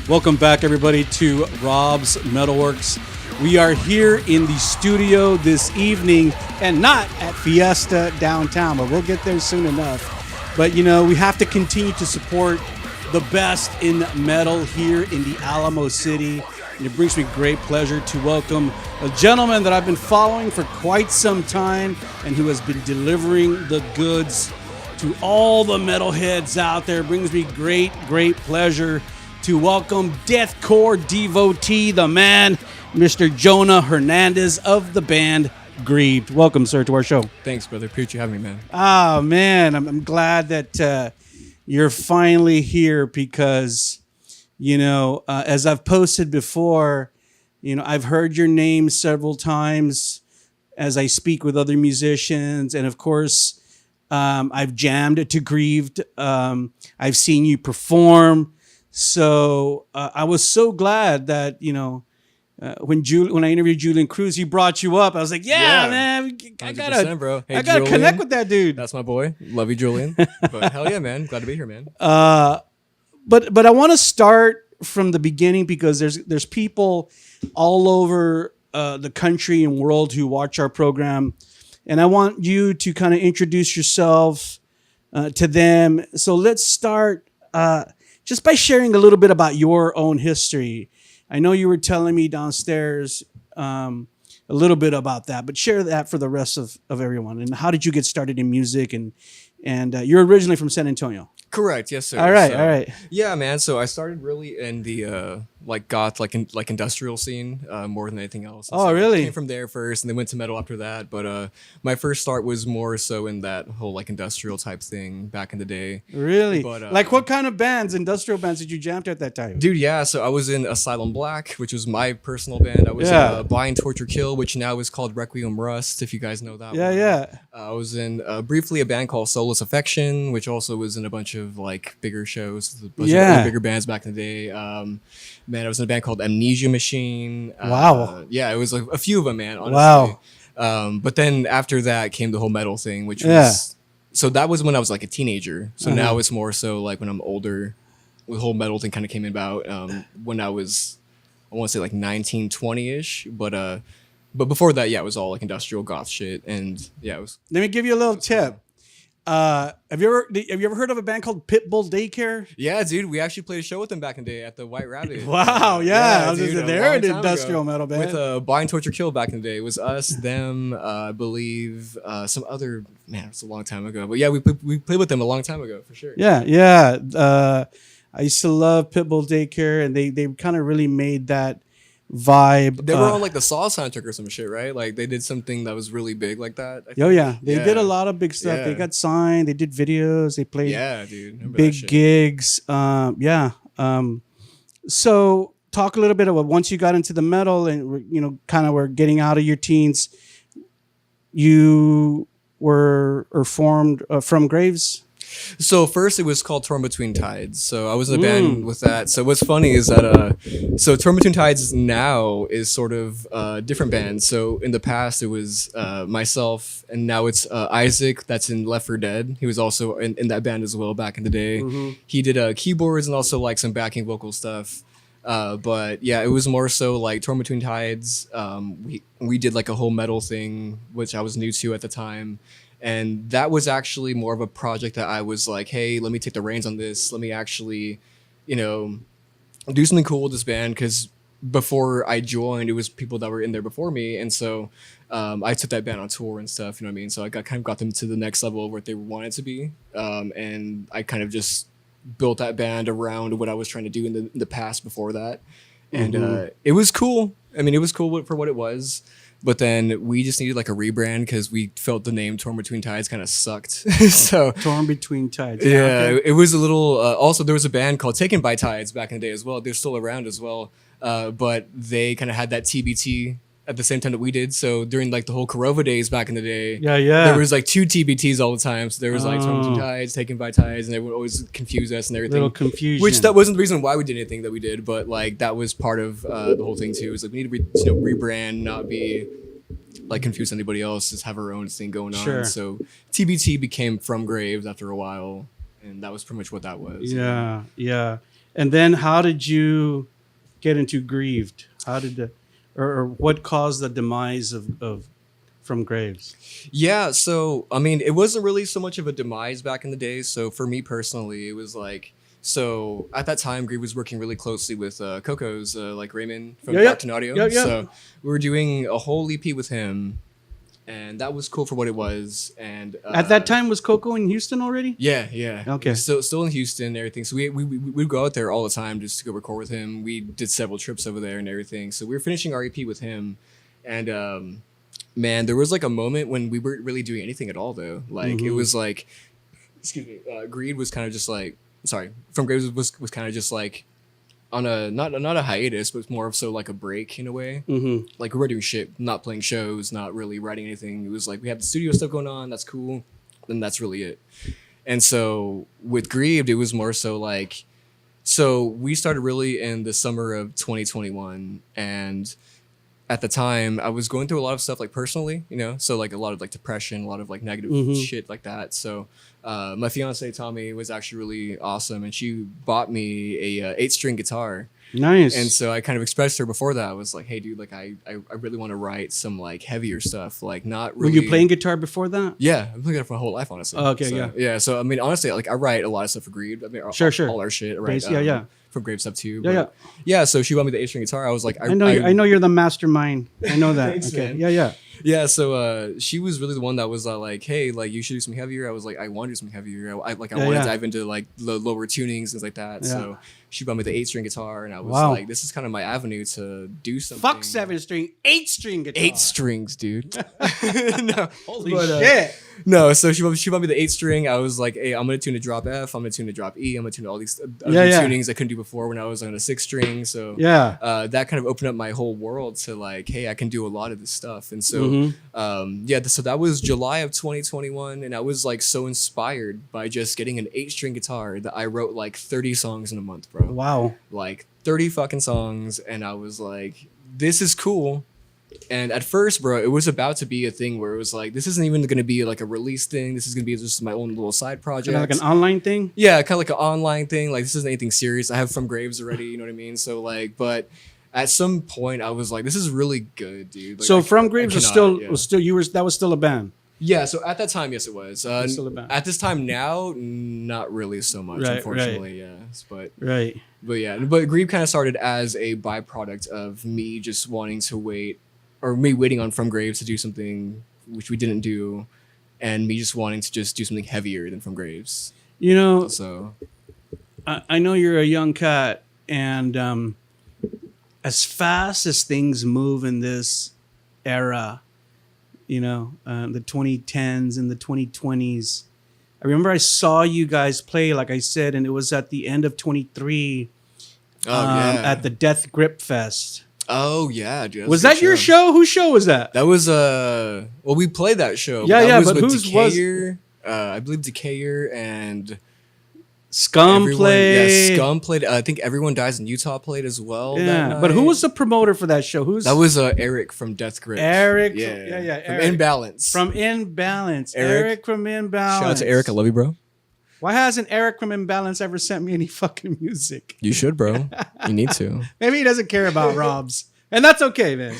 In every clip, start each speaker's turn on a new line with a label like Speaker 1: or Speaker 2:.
Speaker 1: Welcome back, everybody, to Rob's MetalWorks. We are here in the studio this evening, and not at Fiesta downtown, but we'll get there soon enough. But, you know, we have to continue to support the best in metal here in the Alamo City. And it brings me great pleasure to welcome a gentleman that I've been following for quite some time and who has been delivering the goods to all the metalheads out there. It brings me great pleasure to welcome deathcore devotee, the man, Mr. Jonah Hernandez of the band Grieved. Welcome, sir, to our show.
Speaker 2: Thanks, brother. Appreciate you having me, man.
Speaker 1: Oh, man, I'm glad that you're finally here because, you know, as I've posted before, you know, I've heard your name several times as I speak with other musicians. And, of course, I've jammed to Grieved. I've seen you perform. So I was so glad that, you know, when I interviewed Julian Cruz, he brought you up. I was like, yeah. Man, I gotta,
Speaker 2: Hey,
Speaker 1: I gotta connect with that dude.
Speaker 2: That's my boy. Love you, Julian. But hell yeah, man. Glad to be here, man.
Speaker 1: But I want to start from the beginning because there's people all over the country and world who watch our program, and I want you to kind of introduce yourself to them. So let's start just by sharing a little bit about your own history. I know you were telling me downstairs a little bit about that, but share that for the rest of everyone. And how did you get started in music? And you're originally from San Antonio.
Speaker 2: Correct. Yes, sir.
Speaker 1: All right.
Speaker 2: Yeah, man. So I started really in the goth, industrial scene more than anything else.
Speaker 1: Oh,
Speaker 2: so
Speaker 1: really?
Speaker 2: I came from there first, and then went to metal after that. But my first start was more so in that whole industrial type thing back in the day.
Speaker 1: Really?
Speaker 2: But,
Speaker 1: what kind of bands, industrial bands, did you jam to at that time?
Speaker 2: Dude, yeah. So I was in Asylum Black, which was my personal band. I was in Blind Torture Kill, which now is called Requiem Rust, if you guys know that one.
Speaker 1: Yeah.
Speaker 2: I was in briefly a band called Soulless Affection, which also was in a bunch of bigger shows, a bunch of bigger bands back in the day. Man, I was in a band called Amnesia Machine.
Speaker 1: Wow.
Speaker 2: Yeah, it was a few of them, man, honestly. Wow. But then after that came the whole metal thing, which was... So that was when I was a teenager. So now it's more so when I'm older, the whole metal thing kind of came about when I was, I want to say 19, 20-ish. But before that, it was all industrial goth shit. And yeah, it was...
Speaker 1: Let me give you a little tip. Have you ever heard of a band called Pitbull Daycare?
Speaker 2: Yeah, dude, we actually played a show with them back in the day at the White Rabbit.
Speaker 1: Wow, yeah, dude, they're an industrial metal band
Speaker 2: with Blind Torture Kill back in the day. It was us, them, I believe, some other man. It's a long time ago, but yeah, we played with them a long time ago for sure.
Speaker 1: Yeah. I used to love Pitbull Daycare, and they kind of really made that vibe.
Speaker 2: They were on the Saw soundtrack or some shit, right? They did something that was really big like that.
Speaker 1: They did a lot of big stuff. Yeah. They got signed. They did videos. They played big gigs. So talk a little bit about once you got into the metal and kind of were getting out of your teens. You were formed from Graves.
Speaker 2: So first it was called Torn Between Tides. So I was in a band with that. So what's funny is that so Torn Between Tides now is sort of a different band. So in the past it was myself, and now it's Isaac that's in Left 4 Dead. He was also in that band as well back in the day. He did keyboards and also some backing vocal stuff. But yeah, it was more so Torn Between Tides. We did a whole metal thing, which I was new to at the time. And that was actually more of a project that I was hey, let me take the reins on this. Let me actually, do something cool with this band. Because before I joined, it was people that were in there before me. And so I took that band on tour and stuff, you know what I mean? So I got them to the next level of what they wanted to be. And I kind of just built that band around what I was trying to do in the past before that. And it was cool. I mean, it was cool for what it was. But then we just needed a rebrand because we felt the name Torn Between Tides kind of sucked. So
Speaker 1: Torn Between Tides.
Speaker 2: Yeah, it was a little... also, there was a band called Taken by Tides back in the day as well. They're still around as well. But they kind of had that TBT at the same time that we did. So during the whole Corova days back in the day, there was 2 TBTs all the time. So there was Torn Between Tides, Taken by Tides, and they would always confuse us and everything.
Speaker 1: Little confusion.
Speaker 2: Which that wasn't the reason why we did anything that we did, but that was part of the whole thing too. It was we need to rebrand, not be confuse anybody else, just have our own thing going on.
Speaker 1: Sure.
Speaker 2: So TBT became From Graves after a while, and that was pretty much what that was.
Speaker 1: Yeah. And then how did you get into Grieved? How did or what caused the demise of From Graves?
Speaker 2: Yeah, so I mean, it wasn't really so much of a demise back in the day. So for me personally, it was like, so at that time, Grieved was working really closely with Coco's like Raymond from Dark Tone Audio. So we were doing a whole EP with him, and that was cool for what it was. And
Speaker 1: at that time, was Coco in Houston already?
Speaker 2: Yeah.
Speaker 1: Okay.
Speaker 2: Still in Houston and everything. So we'd go out there all the time just to go record with him. We did several trips over there and everything. So we were finishing our EP with him, and man, there was like a moment when we weren't really doing anything at all though. Like it was like, excuse me, Greed was kind of just like, sorry, From Graves was kind of just like on a not a hiatus, but more of so like a break in a way. Like we were doing shit, not playing shows, not really writing anything. It was like we have the studio stuff going on, that's cool, and that's really it. And so with Grieved, it was more so like, so we started really in the summer of 2021, and at the time I was going through a lot of stuff like personally, you know, so like a lot of like depression, a lot of like negative shit like that. So my fiance Tommy was actually really awesome, and she bought me a 8-string guitar.
Speaker 1: Nice.
Speaker 2: And so I kind of expressed to her before that. I was like, hey dude, like I really want to write some like heavier stuff, like not really.
Speaker 1: Were you playing guitar before that?
Speaker 2: Yeah, I've been playing it for my whole life, honestly.
Speaker 1: Okay,
Speaker 2: so, yeah. So I mean, honestly, like I write a lot of stuff for Grieved. I mean,
Speaker 1: sure.
Speaker 2: all our shit, right?
Speaker 1: Yeah.
Speaker 2: From Grave stuff too.
Speaker 1: Yeah.
Speaker 2: Yeah. So she bought me the 8-string guitar. I was like,
Speaker 1: I know you're the mastermind. I know that.
Speaker 2: Thanks,
Speaker 1: okay.
Speaker 2: man.
Speaker 1: Yeah.
Speaker 2: Yeah. So she was really the one that was like, hey, like you should do something heavier. I was like, I want to do something heavier. I want to dive into like lower tunings, things like that. Yeah. So she bought me the 8-string guitar, and I was like, this is kind of my avenue to do something.
Speaker 1: Fuck 7-string, 8-string guitar.
Speaker 2: 8 strings, dude. No.
Speaker 1: Holy shit.
Speaker 2: No, so she bought me the 8-string. I was like, hey, I'm gonna tune a drop F. I'm gonna tune a drop E. I'm gonna tune all these tunings I couldn't do before when I was on a 6-string. So that kind of opened up my whole world to like, hey, I can do a lot of this stuff. And so so that was July of 2021, and I was like so inspired by just getting an 8-string guitar that I wrote like 30 songs in a month, bro.
Speaker 1: Wow.
Speaker 2: Like 30 fucking songs, and I was like, this is cool. And at first, bro, it was about to be a thing where it was like, this isn't even going to be like a release thing. This is going to be just my own little side project.
Speaker 1: Kind of like an online thing?
Speaker 2: Yeah, kind of like an online thing. Like, this isn't anything serious. I have From Graves already, you know what I mean? So, like, but at some point, I was like, this is really good, dude. Like,
Speaker 1: so, From Graves was still a band?
Speaker 2: Yeah, so at that time, yes, it was.
Speaker 1: Still a band.
Speaker 2: At this time now, not really so much, unfortunately. Yes, but Grieved kind of started as a byproduct of me just wanting to waiting on From Graves to do something which we didn't do, and me just wanting to just do something heavier than From Graves.
Speaker 1: You know,
Speaker 2: so
Speaker 1: I know you're a young cat, and as fast as things move in this era, you know, the 2010s and the 2020s. I remember I saw you guys play, like I said, and it was at the end of 23 at the Death Grip Fest.
Speaker 2: Oh yeah, dude.
Speaker 1: Was that your show? Whose show was that?
Speaker 2: That was well, we played that show.
Speaker 1: But whose
Speaker 2: Decayer, I believe Decayer and
Speaker 1: Scum played.
Speaker 2: Yeah, Scum played. I think Everyone Dies in Utah played as well.
Speaker 1: Yeah, but who was the promoter for that show?
Speaker 2: That was Eric from Death Grip.
Speaker 1: Eric.
Speaker 2: Yeah. From
Speaker 1: Eric.
Speaker 2: Imbalance.
Speaker 1: From Imbalance. Eric from Imbalance.
Speaker 2: Shout out to Eric. I love you, bro.
Speaker 1: Why hasn't Eric from Imbalance ever sent me any fucking music?
Speaker 2: You should, bro. You need to.
Speaker 1: Maybe he doesn't care about Rob's. And that's okay, man.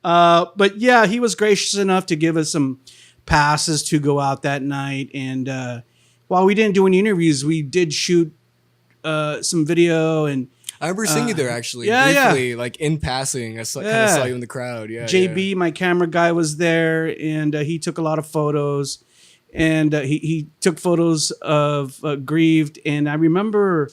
Speaker 1: But yeah, he was gracious enough to give us some passes to go out that night. And while we didn't do any interviews, we did shoot some video. And
Speaker 2: I remember seeing you there actually. Briefly, like in passing. I kind of saw you in the crowd. Yeah.
Speaker 1: JB, my camera guy, was there, and he took a lot of photos. And he took photos of Grieved, and I remember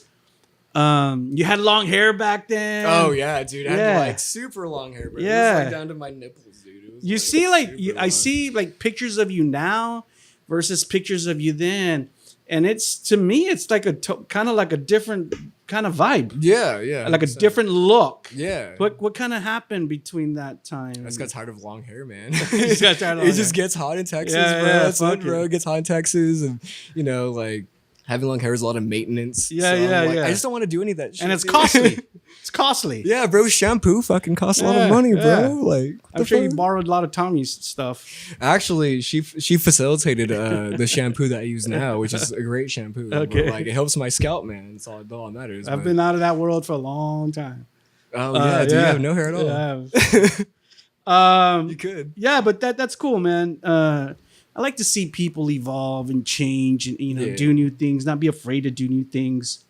Speaker 1: you had long hair back then.
Speaker 2: Oh yeah, dude! I had like super long hair, bro.
Speaker 1: Yeah,
Speaker 2: it was like down to my nipples, dude.
Speaker 1: You see, I see like pictures of you now versus pictures of you then, and to me, it's like kind of like a different kind of vibe.
Speaker 2: Yeah,
Speaker 1: like a different look.
Speaker 2: Yeah.
Speaker 1: What kind of happened between that time?
Speaker 2: I just got tired of long hair, man.
Speaker 1: It just gets hot in Texas,
Speaker 2: bro. That's it, bro. It gets hot in Texas, and you know, like having long hair is a lot of maintenance.
Speaker 1: Yeah,
Speaker 2: so
Speaker 1: yeah,
Speaker 2: I'm like,
Speaker 1: yeah.
Speaker 2: I just don't want to do any of that shit.
Speaker 1: And it's
Speaker 2: dude.
Speaker 1: costly. It's costly.
Speaker 2: Yeah, bro, shampoo fucking costs a lot of money, bro.
Speaker 1: Yeah.
Speaker 2: Like,
Speaker 1: I'm sure you borrowed a lot of Tommy's stuff.
Speaker 2: Actually, she facilitated the shampoo that I use now, which is a great shampoo.
Speaker 1: Okay.
Speaker 2: But, like, it helps my scalp, man. It's all that matters.
Speaker 1: I've been out of that world for a long time.
Speaker 2: Oh yeah, dude, you have no hair at all.
Speaker 1: Yeah,
Speaker 2: You could.
Speaker 1: Yeah, but that's cool, man. I like to see people evolve and change and do new things, not be afraid to do new things.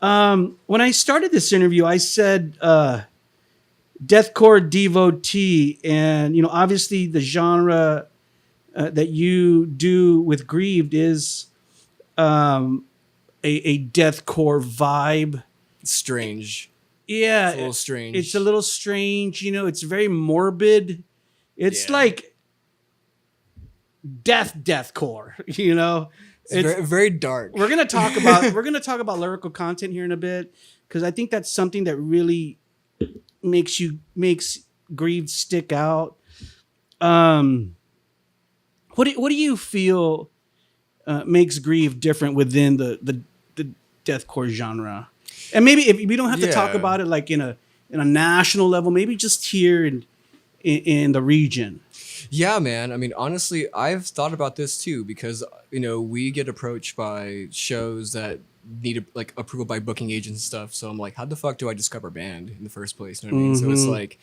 Speaker 1: When I started this interview, I said deathcore devotee, and obviously the genre that you do with Grieved is a deathcore vibe.
Speaker 2: It's strange.
Speaker 1: Yeah,
Speaker 2: It's a little strange.
Speaker 1: It's a little strange. It's very morbid. It's like deathcore.
Speaker 2: It's very, very dark.
Speaker 1: We're gonna talk about lyrical content here in a bit, because I think that's something that really makes Grieved stick out. What do you feel makes Grieved different within the deathcore genre? And maybe if we don't have to talk about it like in a national level, maybe just here in the region.
Speaker 2: Yeah, man. I mean, honestly, I've thought about this too, because we get approached by shows that need like approval by booking agents and stuff. So I'm like, how the fuck do I discover a band in the first place? You know what I mean? So it's like,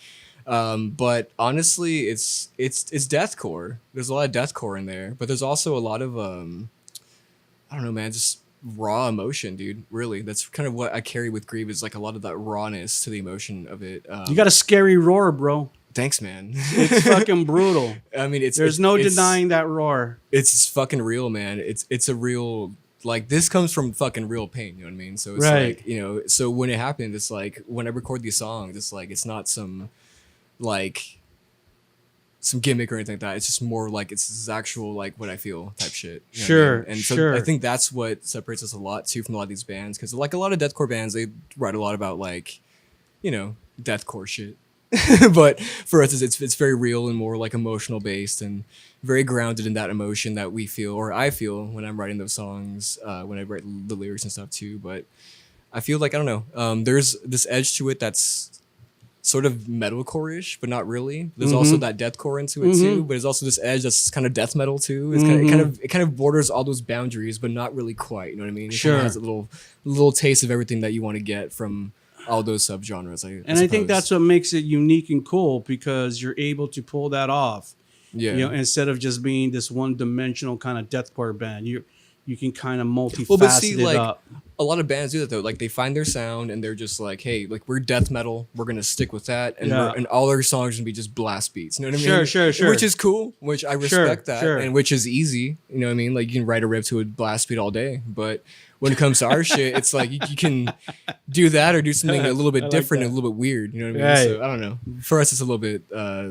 Speaker 2: but honestly, it's deathcore. There's a lot of deathcore in there, but there's also a lot of I don't know, man, just raw emotion, dude. Really, that's kind of what I carry with Grieve, is like a lot of that rawness to the emotion of it.
Speaker 1: You got a scary roar, bro.
Speaker 2: Thanks, man.
Speaker 1: It's fucking brutal.
Speaker 2: I mean,
Speaker 1: there's no denying that roar.
Speaker 2: It's fucking real, man. It's a real, like, this comes from fucking real pain. You know what I mean? So it's like, so when it happened, it's like when I record these songs, it's like it's not some gimmick or anything like that. It's just more like it's actual, like, what I feel type shit. You know what I mean? And so I think that's what separates us a lot too from a lot of these bands, because like a lot of deathcore bands, they write a lot about like, deathcore shit. But for us, it's very real and more like emotional based and very grounded in that emotion that we feel, or I feel, when I'm writing those songs, when I write the lyrics and stuff too. But I feel like, I don't know, there's this edge to it that's sort of metalcore-ish, but not really. There's also that deathcore into it too, but there's also this edge that's kind of death metal too. It's it kind of borders all those boundaries, but not really quite. You know what I mean? It kind of has a little taste of everything that you want to get from all those subgenres. I
Speaker 1: think that's what makes it unique and cool, because you're able to pull that off. Yeah. Instead of just being this one-dimensional kind of deathcore band, you can kind of multifaceted it up.
Speaker 2: A lot of bands do that though. Like, they find their sound and they're just like, hey, like, we're death metal, we're gonna stick with that, and and all our songs are gonna be just blast beats. You know what I mean? Sure. Which is cool, which I respect that, and which is easy. You know what I mean? Like, you can write a riff to a blast beat all day, but when it comes to our shit, it's like you can do that or do something a little bit different and a little bit weird. You know what I mean? So I don't know. For us, it's a little bit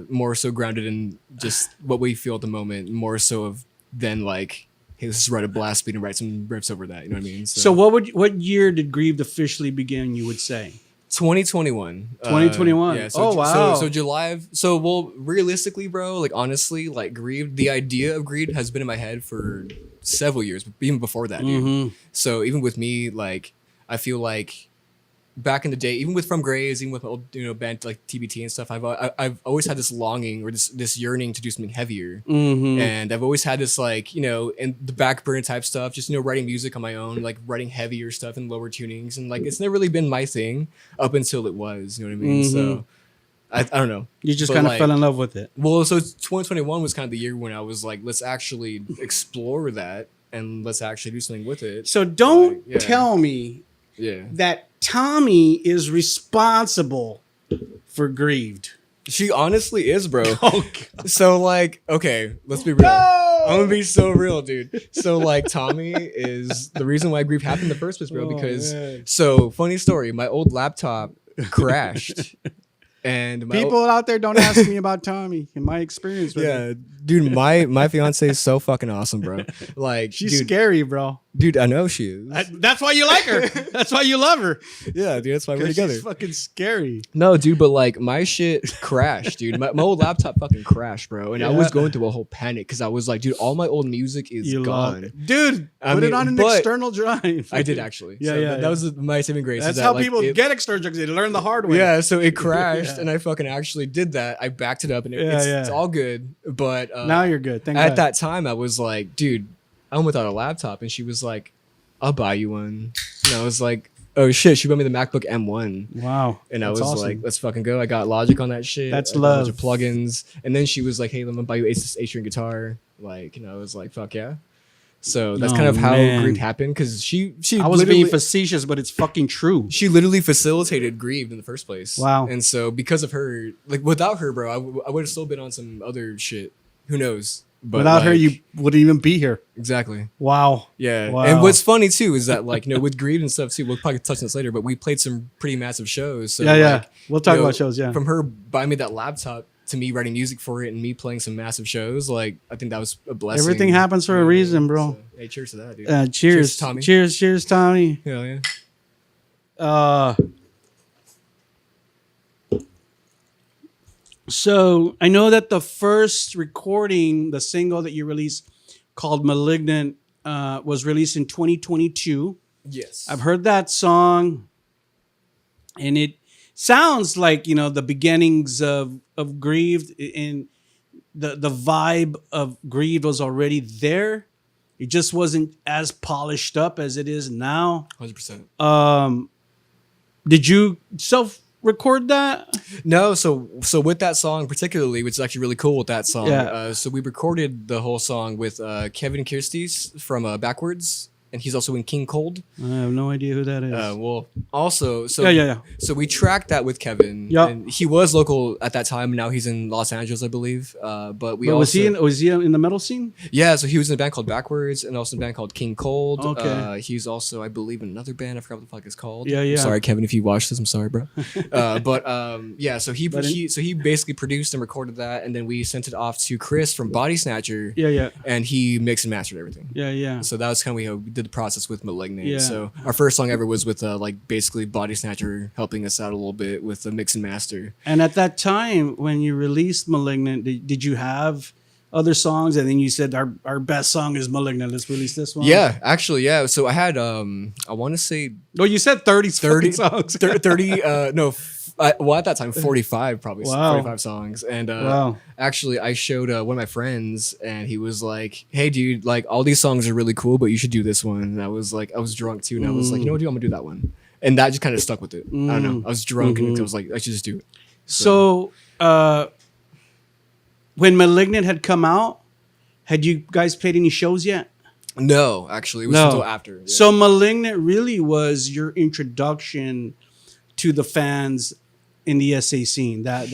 Speaker 2: more so grounded in just what we feel at the moment, more so than like, hey, let's just write a blast beat and write some riffs over that. You know what I mean?
Speaker 1: So what year did Grieved officially begin, you would say?
Speaker 2: 2021.
Speaker 1: 2021.
Speaker 2: Yeah. So,
Speaker 1: wow.
Speaker 2: So July. Realistically, bro, like, honestly, like, Grieved, the idea of Grieved has been in my head for several years, even before that, dude. So even with me, like, I feel like back in the day, even with From Graves, even with old, band like TBT and stuff, I've always had this longing or this yearning to do something heavier, and I've always had this, like, in the back burner type stuff, just writing music on my own, like writing heavier stuff and lower tunings, and like it's never really been my thing up until it was. You know what I mean? So I don't know.
Speaker 1: You just kind of fell in love with it.
Speaker 2: Well, so 2021 was kind of the year when I was like, let's actually explore that and let's actually do something with it.
Speaker 1: So don't tell me that Tommy is responsible for Grieved.
Speaker 2: She honestly is, bro.
Speaker 1: Oh, God.
Speaker 2: So, like, okay, let's be real. No! I'm gonna be so real, dude. So, like, Tommy is the reason why Grieved happened in the first place, bro. Because, so, funny story, my old laptop crashed. And
Speaker 1: people out there don't ask me about Tommy and my experience with
Speaker 2: yeah,
Speaker 1: him.
Speaker 2: dude, my fiance is so fucking awesome, bro. Like,
Speaker 1: She's
Speaker 2: dude,
Speaker 1: scary, bro.
Speaker 2: dude, I know she is.
Speaker 1: That's why you like her. That's why you love her.
Speaker 2: Yeah, dude, that's why we're together.
Speaker 1: She's fucking scary.
Speaker 2: No, dude, but like my shit crashed, dude. My old laptop fucking crashed, bro. And I was going through a whole panic because I was like, dude, all my old music is gone.
Speaker 1: Dude, put it on an external drive.
Speaker 2: I did actually.
Speaker 1: Yeah,
Speaker 2: so
Speaker 1: yeah.
Speaker 2: That was my saving grace.
Speaker 1: That's how people get external drugs. They learn the hard way.
Speaker 2: Yeah, so it crashed and I fucking actually did that. I backed it up and it's all good. But
Speaker 1: now you're good. Thank
Speaker 2: at
Speaker 1: God.
Speaker 2: that time, I was like, dude, I went without a laptop. And she was like, I'll buy you one. And I was like, oh shit, she bought me the MacBook M1.
Speaker 1: Wow.
Speaker 2: And I was like, let's fucking go. I got Logic on that shit.
Speaker 1: That's
Speaker 2: I got
Speaker 1: love.
Speaker 2: A bunch of plugins. And then she was like, hey, let me buy you A-string guitar. Like, I was like, fuck yeah. So that's kind of how Grieved happened because she
Speaker 1: I was being facetious, but it's fucking true.
Speaker 2: She literally facilitated Grieved in the first place.
Speaker 1: Wow.
Speaker 2: And so because of her, like without her, bro, I would have still been on some other shit. Who knows? But
Speaker 1: without her, you wouldn't even be here.
Speaker 2: Exactly.
Speaker 1: Wow.
Speaker 2: Yeah.
Speaker 1: Wow.
Speaker 2: And what's funny too is that like, with Grieved and stuff too, we'll probably touch on this later, but we played some pretty massive shows. So
Speaker 1: yeah. We'll talk about shows. Yeah.
Speaker 2: From her buying me that laptop to me writing music for it and me playing some massive shows, like I think that was a blessing.
Speaker 1: Everything happens for a reason, bro.
Speaker 2: So, hey, cheers to that, dude.
Speaker 1: Cheers,
Speaker 2: Tommy.
Speaker 1: Cheers, Tommy.
Speaker 2: Hell yeah.
Speaker 1: So I know that the first recording, the single that you released called Malignant, was released in 2022.
Speaker 2: Yes.
Speaker 1: I've heard that song and it sounds like, the beginnings of Grieved, and the vibe of Grieved was already there. It just wasn't as polished up as it is now.
Speaker 2: 100%.
Speaker 1: Did you self-record that?
Speaker 2: No, so with that song particularly, which is actually really cool with that song.
Speaker 1: Yeah.
Speaker 2: So we recorded the whole song with Kevin Kirsties from Backwards. And he's also in King Cold.
Speaker 1: I have no idea who that is.
Speaker 2: Well, also,
Speaker 1: Yeah.
Speaker 2: So we tracked that with Kevin.
Speaker 1: Yeah.
Speaker 2: And he was local at that time. Now he's in Los Angeles, I believe. But
Speaker 1: was he in the metal scene?
Speaker 2: Yeah, so he was in a band called Backwards and also in a band called King Cold.
Speaker 1: Okay.
Speaker 2: He's also, I believe, in another band. I forgot what the fuck it's called.
Speaker 1: Yeah.
Speaker 2: I'm sorry, Kevin, if you watch this, I'm sorry, bro. So he basically produced and recorded that, and then we sent it off to Chris from Body Snatcher.
Speaker 1: Yeah.
Speaker 2: And he mixed and mastered everything.
Speaker 1: Yeah.
Speaker 2: So that was kind of how we did the process with Malignant.
Speaker 1: Yeah.
Speaker 2: So our first song ever was with basically Body Snatcher helping us out a little bit with the mix and master.
Speaker 1: And at that time when you released Malignant, did you have other songs? And then you said our best song is Malignant. Let's release this one.
Speaker 2: Yeah, actually, yeah. So I had I want to say
Speaker 1: you said 30 songs.
Speaker 2: 30 well, at that time 45 probably.
Speaker 1: Wow.
Speaker 2: 45 songs. And actually I showed one of my friends and he was like, hey dude, like all these songs are really cool, but you should do this one. And I was drunk too, and I was like, you know what, dude, I'm gonna do that one. And that just kind of stuck with it. I don't know, I was drunk and I was like, I should just do it.
Speaker 1: So when Malignant had come out, had you guys played any shows yet?
Speaker 2: No, actually, it was until after. Yeah.
Speaker 1: So Malignant really was your introduction to the fans in the SA scene. That's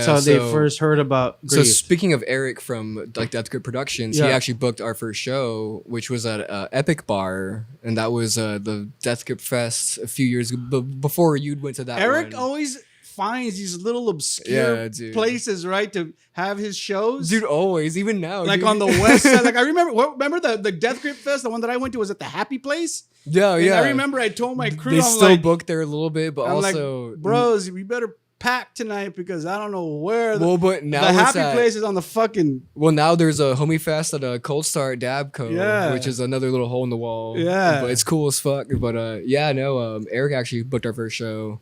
Speaker 1: how they first heard about Grieved.
Speaker 2: So speaking of Eric from Deathcore Productions, he actually booked our first show, which was at Epic Bar, and that was the Deathcore Fest a few years ago, before you went to that.
Speaker 1: Eric always finds these little obscure places, right, to have his shows.
Speaker 2: Dude, always, even now.
Speaker 1: Like on the west side. Like I remember the Death Grip Fest, the one that I went to was at the Happy Place.
Speaker 2: Yeah.
Speaker 1: I remember I told my crew,
Speaker 2: they still booked there a little bit, but also,
Speaker 1: bros, we better pack tonight because I don't know where
Speaker 2: but now
Speaker 1: the Happy Place is on the fucking.
Speaker 2: Well, now there's a homie fest at a Cold Start Dabco, which is another little hole in the wall.
Speaker 1: Yeah,
Speaker 2: but it's cool as fuck. But Eric actually booked our first show.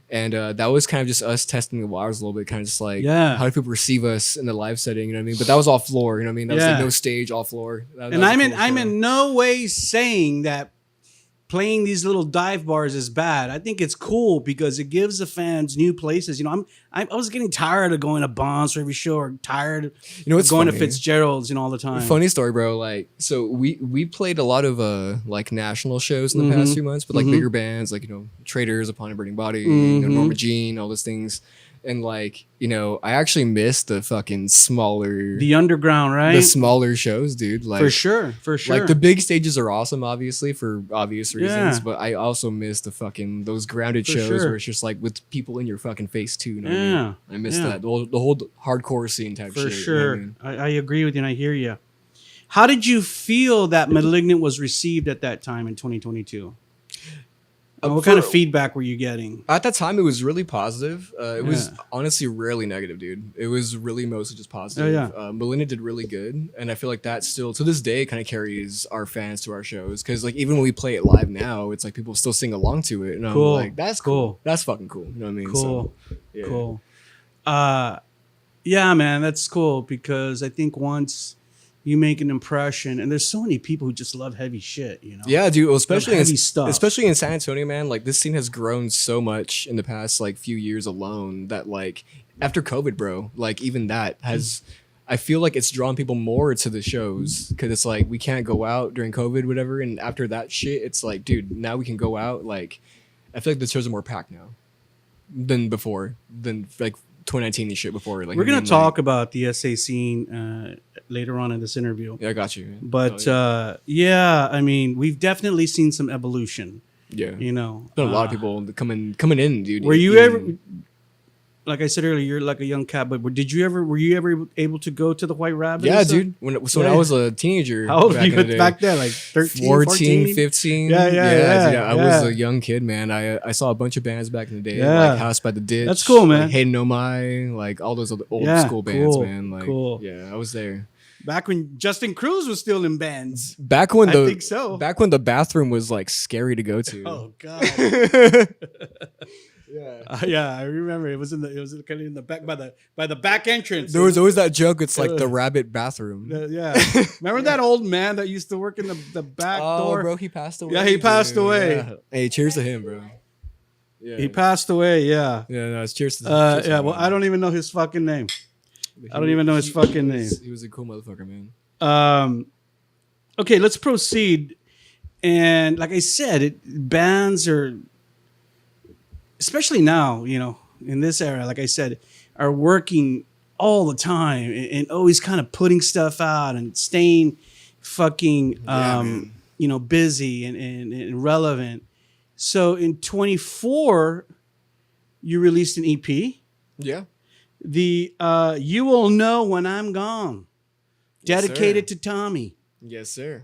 Speaker 2: And that was kind of just us testing the waters a little bit, kind of just like, how do people receive us in the live setting? You know what I mean? But that was all floor. You know what I mean? That was like no stage, all floor.
Speaker 1: And I'm in no way saying that playing these little dive bars is bad. I think it's cool because it gives the fans new places. You know, I was getting tired of going to Bonds for every show, or tired of going to Fitzgerald's, all the time.
Speaker 2: Funny story, bro. Like, so we played a lot of like national shows in the past few months with like bigger bands, like Traitors, Upon a Burning Body, you know, Norma Jean, all those things. And like, you know, I actually miss the fucking smaller,
Speaker 1: the underground, right?
Speaker 2: The smaller shows, dude. Like
Speaker 1: for sure.
Speaker 2: Like the big stages are awesome, obviously for obvious reasons. But I also miss the fucking those grounded shows where it's just like with people in your fucking face too. You know what I mean? I miss that the whole hardcore scene type
Speaker 1: for
Speaker 2: shit.
Speaker 1: Sure,
Speaker 2: you know what I mean?
Speaker 1: I agree with you, and I hear you. How did you feel that Malignant was received at that time in 2022? What kind of feedback were you getting?
Speaker 2: At that time, it was really positive. It was honestly rarely negative, dude. It was really mostly just positive. Malignant did really good, and I feel like that still, to this day, kind of carries our fans to our shows. Because like even when we play it live now, it's like people still sing along to it, and I'm like, that's cool. That's fucking cool. You know what I mean?
Speaker 1: Cool.
Speaker 2: So, yeah.
Speaker 1: Cool. Yeah, man, that's cool because I think once you make an impression, and there's so many people who just love heavy shit, you know?
Speaker 2: Yeah, dude. Well, especially
Speaker 1: in
Speaker 2: San Antonio, man. Like this scene has grown so much in the past like few years alone that like after COVID, bro, like even that has, I feel like it's drawn people more to the shows because it's like we can't go out during COVID, whatever. And after that shit, it's like, dude, now we can go out. Like, I feel like the shows are more packed now than before, than like 2019 and shit before. Like
Speaker 1: we're gonna talk about the SA scene later on in this interview.
Speaker 2: Yeah, I got you. Man.
Speaker 1: But I mean, we've definitely seen some evolution.
Speaker 2: Yeah,
Speaker 1: you know,
Speaker 2: a lot of people coming in, dude.
Speaker 1: Were you ever? Like I said earlier, you're like a young cat, but were you ever able to go to the White Rabbit?
Speaker 2: Yeah, dude. When I was a teenager,
Speaker 1: how old were you back then? Like 13, 14?
Speaker 2: 15?
Speaker 1: Yeah.
Speaker 2: I was a young kid, man. I saw a bunch of bands back in the day, like House by the Ditch.
Speaker 1: That's cool, man.
Speaker 2: Like Hey No My, like all those old school bands, man. Like, yeah, I was there.
Speaker 1: Back when Justin Cruz was still in bands.
Speaker 2: Back when
Speaker 1: I think so.
Speaker 2: Back when the bathroom was like scary to go to.
Speaker 1: Oh God. Yeah, I remember it was kind of in the back by the back entrance.
Speaker 2: There was always that joke. It's like the rabbit bathroom.
Speaker 1: Remember that old man that used to work in the back door?
Speaker 2: Oh, bro, he passed away.
Speaker 1: Yeah, he passed away.
Speaker 2: Yeah. Hey, cheers to him, bro. Yeah,
Speaker 1: he passed away. Yeah.
Speaker 2: Yeah, no, it's cheers to.
Speaker 1: Well, I don't even know his fucking name. I don't even know his fucking name.
Speaker 2: He was a cool motherfucker, man.
Speaker 1: Okay, let's proceed. And like I said, bands are, especially now, you know, in this era, like I said, are working all the time and always kind of putting stuff out and staying fucking, you know, busy and relevant. So in 24, you released an EP.
Speaker 2: Yeah.
Speaker 1: The You Will Know When I'm Gone. Dedicated to Tommy.
Speaker 2: Yes, sir.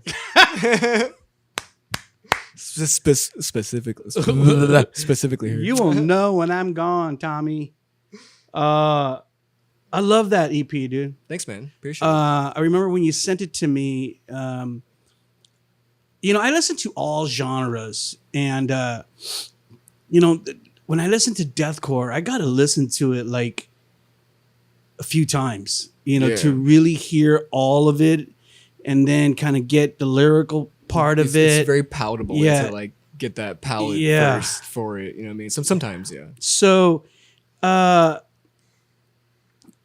Speaker 2: Specifically here.
Speaker 1: You will know when I'm gone, Tommy. I love that EP, dude.
Speaker 2: Thanks, man. Appreciate it.
Speaker 1: I remember when you sent it to me. You know, I listen to all genres, and you know, when I listen to deathcore, I gotta listen to it like a few times, you know, to really hear all of it, and then kind of get the lyrical part of it.
Speaker 2: It's very palatable to like get that palate first for it. You know what I mean? Sometimes, yeah.
Speaker 1: So,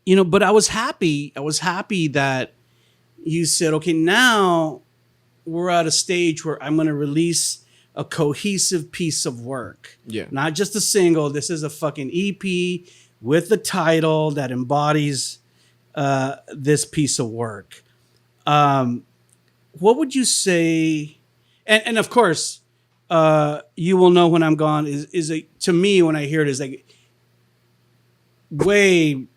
Speaker 1: you know, but I was happy. I was happy that you said, okay, now we're at a stage where I'm going to release a cohesive piece of work.
Speaker 2: Yeah.
Speaker 1: Not just a single. This is a fucking EP with a title that embodies this piece of work. What would you say? And of course, You Will Know When I'm Gone is a, to me, when I hear it, is like way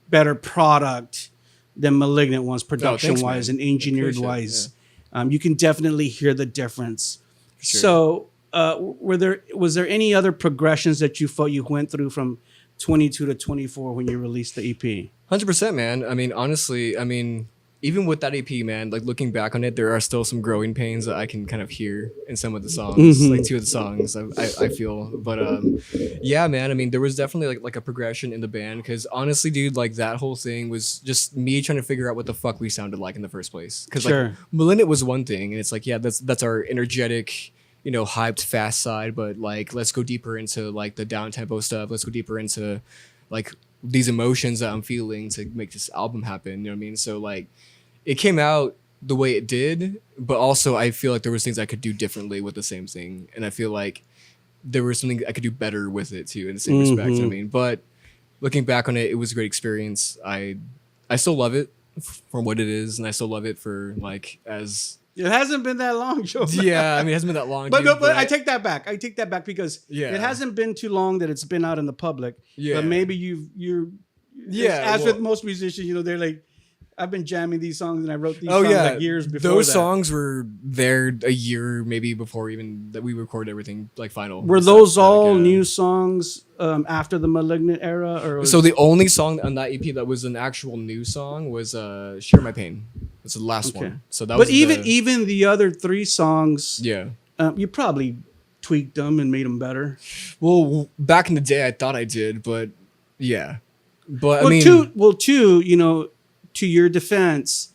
Speaker 1: better product than Malignant ones, production wise and engineered wise. You can definitely hear the difference. Sure. So, was there any other progressions that you felt you went through from 22 to 24 when you released the EP?
Speaker 2: 100%, man. I mean, honestly, even with that EP, man, like looking back on it, there are still some growing pains that I can kind of hear in some of the songs, like two of the songs I feel. But yeah, man, I mean, there was definitely like a progression in the band because honestly, dude, like that whole thing was just me trying to figure out what the fuck we sounded like in the first place. Because like Malignant was one thing, and it's like, yeah, that's our energetic, you know, hyped fast side, but like let's go deeper into like the down tempo stuff. Let's go deeper into like these emotions that I'm feeling to make this album happen. You know what I mean? So like it came out the way it did, but also I feel like there was things I could do differently with the same thing. And I feel like there was something I could do better with it too, in the same respect. I mean, but looking back on it, it was a great experience. I still love it for what it is, and I still love it for like as.
Speaker 1: It hasn't been that long, Joe.
Speaker 2: Yeah, I mean, it hasn't been that long.
Speaker 1: But
Speaker 2: dude,
Speaker 1: but I take that back. I take that back because
Speaker 2: Yeah.
Speaker 1: it hasn't been too long that it's been out in the public.
Speaker 2: Yeah.
Speaker 1: But maybe you're.
Speaker 2: Yeah,
Speaker 1: As
Speaker 2: well-
Speaker 1: with most musicians, you know, they're like, I've been jamming these songs and I wrote these
Speaker 2: Oh
Speaker 1: songs
Speaker 2: yeah,
Speaker 1: like years before
Speaker 2: those
Speaker 1: that.
Speaker 2: songs were there a year maybe before even that we recorded everything like final.
Speaker 1: Were
Speaker 2: and stuff,
Speaker 1: those
Speaker 2: like,
Speaker 1: all new songs after the Malignant era? Or
Speaker 2: So the only song on that EP that was an actual new song was "Share My Pain." That's the last one. So that was.
Speaker 1: But even the other 3 songs,
Speaker 2: yeah.
Speaker 1: You probably tweaked them and made them better.
Speaker 2: Well, back in the day, I thought I did, but yeah. But
Speaker 1: Well,
Speaker 2: I mean,
Speaker 1: two, you know, to your defense,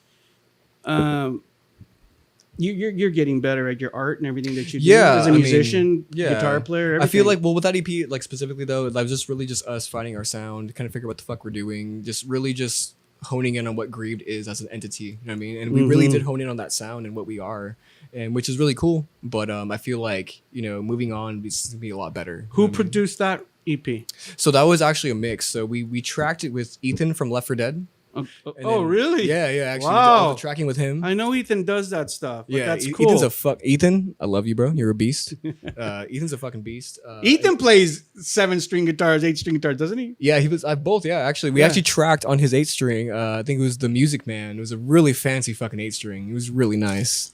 Speaker 1: you're getting better at your art and everything that you do as a musician, guitar player. Everything.
Speaker 2: I feel like with that EP, like specifically though, that was just really just us finding our sound, kind of figure out what the fuck we're doing, just really just honing in on what Grieved is as an entity. You know what I mean? And we really did hone in on that sound and what we are, and which is really cool. But I feel like, you know, moving on is gonna be a lot better.
Speaker 1: Who produced that EP?
Speaker 2: So that was actually a mix. So we tracked it with Ethan from Left 4 Dead.
Speaker 1: Oh,
Speaker 2: then-
Speaker 1: really?
Speaker 2: Yeah, actually,
Speaker 1: Wow.
Speaker 2: all the tracking with him.
Speaker 1: I know Ethan does that stuff. But
Speaker 2: Yeah,
Speaker 1: that's cool.
Speaker 2: Ethan, I love you, bro. You're a beast. Ethan's a fucking beast.
Speaker 1: Ethan plays 7-string guitars, 8-string guitars, doesn't he?
Speaker 2: Yeah, he was. I both. Yeah, actually, we actually tracked on his 8-string. I think it was the Music Man. It was a really fancy fucking 8-string. It was really nice.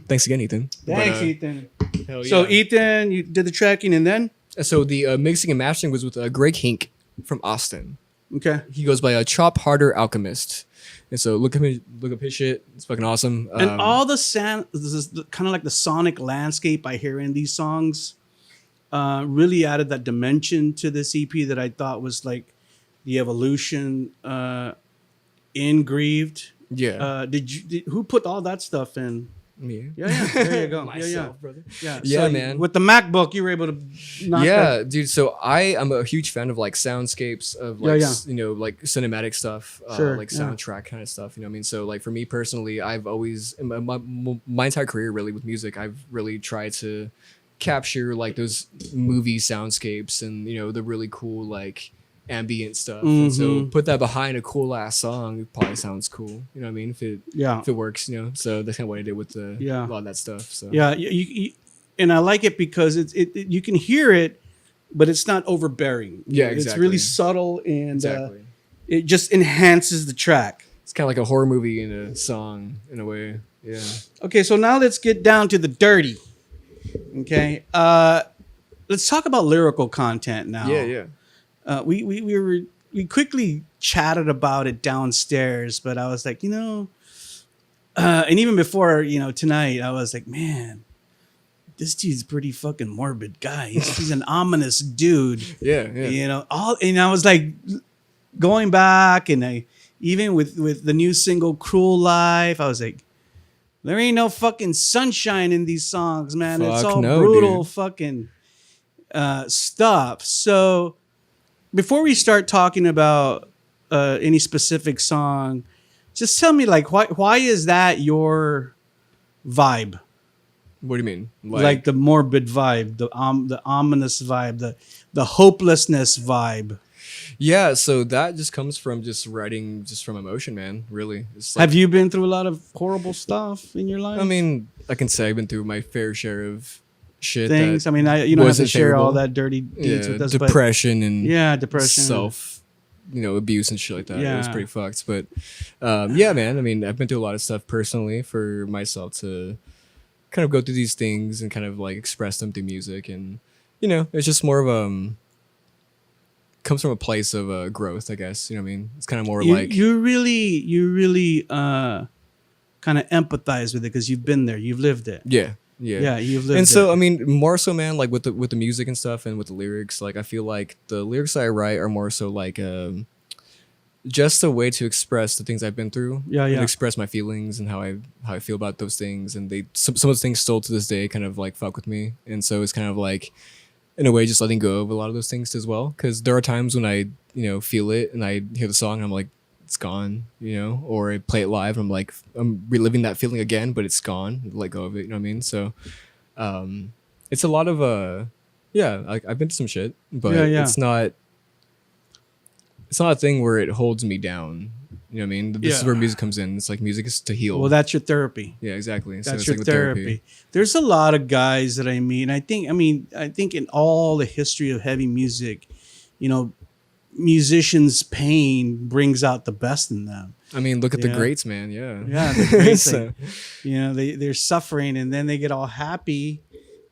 Speaker 2: Thanks again, Ethan.
Speaker 1: Thanks, Ethan.
Speaker 2: Hell yeah.
Speaker 1: So Ethan, you did the tracking and then?
Speaker 2: So the mixing and mastering was with Greg Hink from Austin.
Speaker 1: Okay.
Speaker 2: He goes by Chop Harder Alchemist. And so look up his shit. It's fucking awesome.
Speaker 1: And all the sound, kind of like the sonic landscape I hear in these songs, really added that dimension to this EP that I thought was like the evolution in Grieved.
Speaker 2: Yeah.
Speaker 1: Who put all that stuff in?
Speaker 2: Me.
Speaker 1: Yeah. There you go.
Speaker 2: Myself, brother.
Speaker 1: Yeah.
Speaker 2: Yeah,
Speaker 1: So
Speaker 2: man.
Speaker 1: With the MacBook, you were able to knock that.
Speaker 2: Dude. So I am a huge fan of like soundscapes of like you know, like cinematic stuff,
Speaker 1: Sure,
Speaker 2: like
Speaker 1: yeah.
Speaker 2: soundtrack kind of stuff. You know what I mean? So like for me personally, I've always in my entire career really with music, I've really tried to capture like those movie soundscapes and, you know, the really cool like ambient stuff. And so put that behind a cool ass song, it probably sounds cool. You know what I mean? If it works, you know. So that's kind of what I did with a lot of that stuff. So
Speaker 1: Yeah, and I like it because it you can hear it, but it's not overbearing.
Speaker 2: Yeah,
Speaker 1: It's
Speaker 2: exactly.
Speaker 1: really subtle and
Speaker 2: exactly.
Speaker 1: it just enhances the track.
Speaker 2: It's kind of like a horror movie in a song in a way. Yeah.
Speaker 1: Okay, so now let's get down to the dirty. Okay, let's talk about lyrical content now.
Speaker 2: Yeah.
Speaker 1: We quickly chatted about it downstairs, but I was like, you know, and even before, you know, tonight, I was like, man, this dude's a pretty fucking morbid guy. He's an ominous dude.
Speaker 2: Yeah.
Speaker 1: You know, and I was like going back, and even with the new single "Cruel Life," I was like, there ain't no fucking sunshine in these songs, man. It's
Speaker 2: Fuck
Speaker 1: all
Speaker 2: no,
Speaker 1: brutal
Speaker 2: dude.
Speaker 1: fucking stuff. So before we start talking about any specific song, just tell me, like, why is that your vibe?
Speaker 2: What do you mean?
Speaker 1: Like the morbid vibe, the ominous vibe, the hopelessness vibe.
Speaker 2: Yeah, so that just comes from just writing just from emotion, man. Really. It's like,
Speaker 1: Have you been through a lot of horrible stuff in your life?
Speaker 2: I mean, I can say I've been through my fair share of shit.
Speaker 1: Things.
Speaker 2: That
Speaker 1: I mean, you don't have to
Speaker 2: wasn't
Speaker 1: share all
Speaker 2: favorable.
Speaker 1: that dirty deeds with us.
Speaker 2: Depression and
Speaker 1: depression.
Speaker 2: self, abuse and shit like that. It was
Speaker 1: Yeah.
Speaker 2: pretty fucked. But yeah, man. I mean, I've been through a lot of stuff personally for myself to kind of go through these things and kind of like express them through music, and it's just more of comes from a place of growth, I guess. You know what I mean? It's kind of more like
Speaker 1: you really kind of empathize with it because you've been there, you've lived it.
Speaker 2: yeah,
Speaker 1: you've lived
Speaker 2: and so
Speaker 1: it.
Speaker 2: I mean, more so, man, like with the music and stuff and with the lyrics, like I feel like the lyrics I write are more so like just a way to express the things I've been through. And express my feelings and how I feel about those things, and some of those things still to this day kind of like fuck with me, and so it's kind of like in a way just letting go of a lot of those things as well, because there are times when I feel it and I hear the song and I'm like, it's gone, or I play it live and I'm like, I'm reliving that feeling again, but it's gone. Let go of it, you know what I mean? So it's a lot of Yeah, like I've been to some shit, but
Speaker 1: Yeah, yeah.
Speaker 2: it's not a thing where it holds me down. You know what I mean? This is
Speaker 1: Yeah.
Speaker 2: where music comes in. It's like music is to heal.
Speaker 1: Well, that's your therapy.
Speaker 2: Yeah, exactly. So
Speaker 1: That's
Speaker 2: it's
Speaker 1: your
Speaker 2: like with
Speaker 1: therapy. There's a lot of guys that I meet. I think in all the history of heavy music, you know, musicians' pain brings out the best in them.
Speaker 2: I mean, look at the
Speaker 1: Yeah.
Speaker 2: greats, man. Yeah.
Speaker 1: Yeah, the greats,
Speaker 2: So-
Speaker 1: like, you know, they're suffering and then they get all happy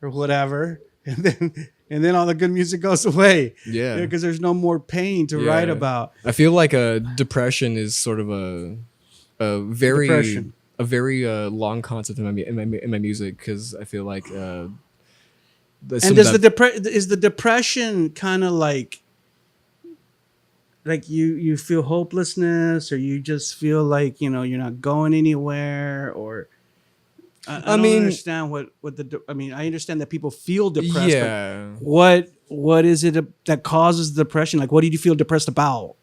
Speaker 1: or whatever, and then all the good music goes away.
Speaker 2: Yeah.
Speaker 1: because there's no more pain to write
Speaker 2: Yeah.
Speaker 1: about.
Speaker 2: I feel like depression is sort of a very
Speaker 1: Depression.
Speaker 2: long concept in my music, because I feel like
Speaker 1: And does is the depression kind of like you feel hopelessness, or you just feel like, you know, you're not going anywhere, or I don't understand what I understand that people feel depressed.
Speaker 2: Yeah.
Speaker 1: But what is it that causes depression? Like, what did you feel depressed about?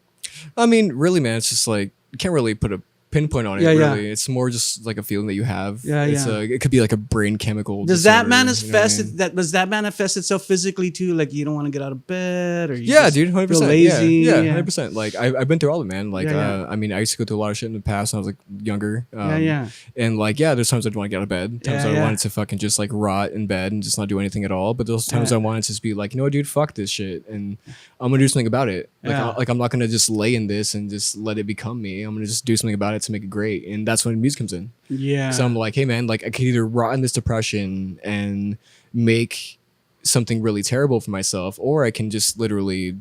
Speaker 2: I mean, really, man, it's just like you can't really put a pinpoint on it.
Speaker 1: Yeah, yeah.
Speaker 2: Really, it's more just like a feeling that you have.
Speaker 1: Yeah,
Speaker 2: it's
Speaker 1: yeah.
Speaker 2: it could be like a brain chemical.
Speaker 1: Does
Speaker 2: disorder,
Speaker 1: that manifest
Speaker 2: you know what I mean?
Speaker 1: does that manifest itself physically too? Like, you don't want to get out of bed, or you
Speaker 2: Yeah,
Speaker 1: just
Speaker 2: dude, 100%.
Speaker 1: feel lazy?
Speaker 2: Yeah, 100%. Like I've been through all of it, man. Like,
Speaker 1: Yeah, yeah.
Speaker 2: I mean, I used to go through a lot of shit in the past when I was like younger.
Speaker 1: Yeah.
Speaker 2: And like, yeah, there's times I'd want to get out of bed. Times
Speaker 1: Yeah,
Speaker 2: I
Speaker 1: yeah.
Speaker 2: wanted to fucking just like rot in bed and just not do anything at all. But those times
Speaker 1: Yeah.
Speaker 2: I wanted to just be like, you know what, dude, fuck this shit, and I'm gonna do something about it. Like,
Speaker 1: Yeah.
Speaker 2: I'm not gonna just lay in this and just let it become me. I'm gonna just do something about it to make it great. And that's when music comes in.
Speaker 1: Yeah.
Speaker 2: So I'm like, hey man, like I could either rot in this depression and make something really terrible for myself, or I can just literally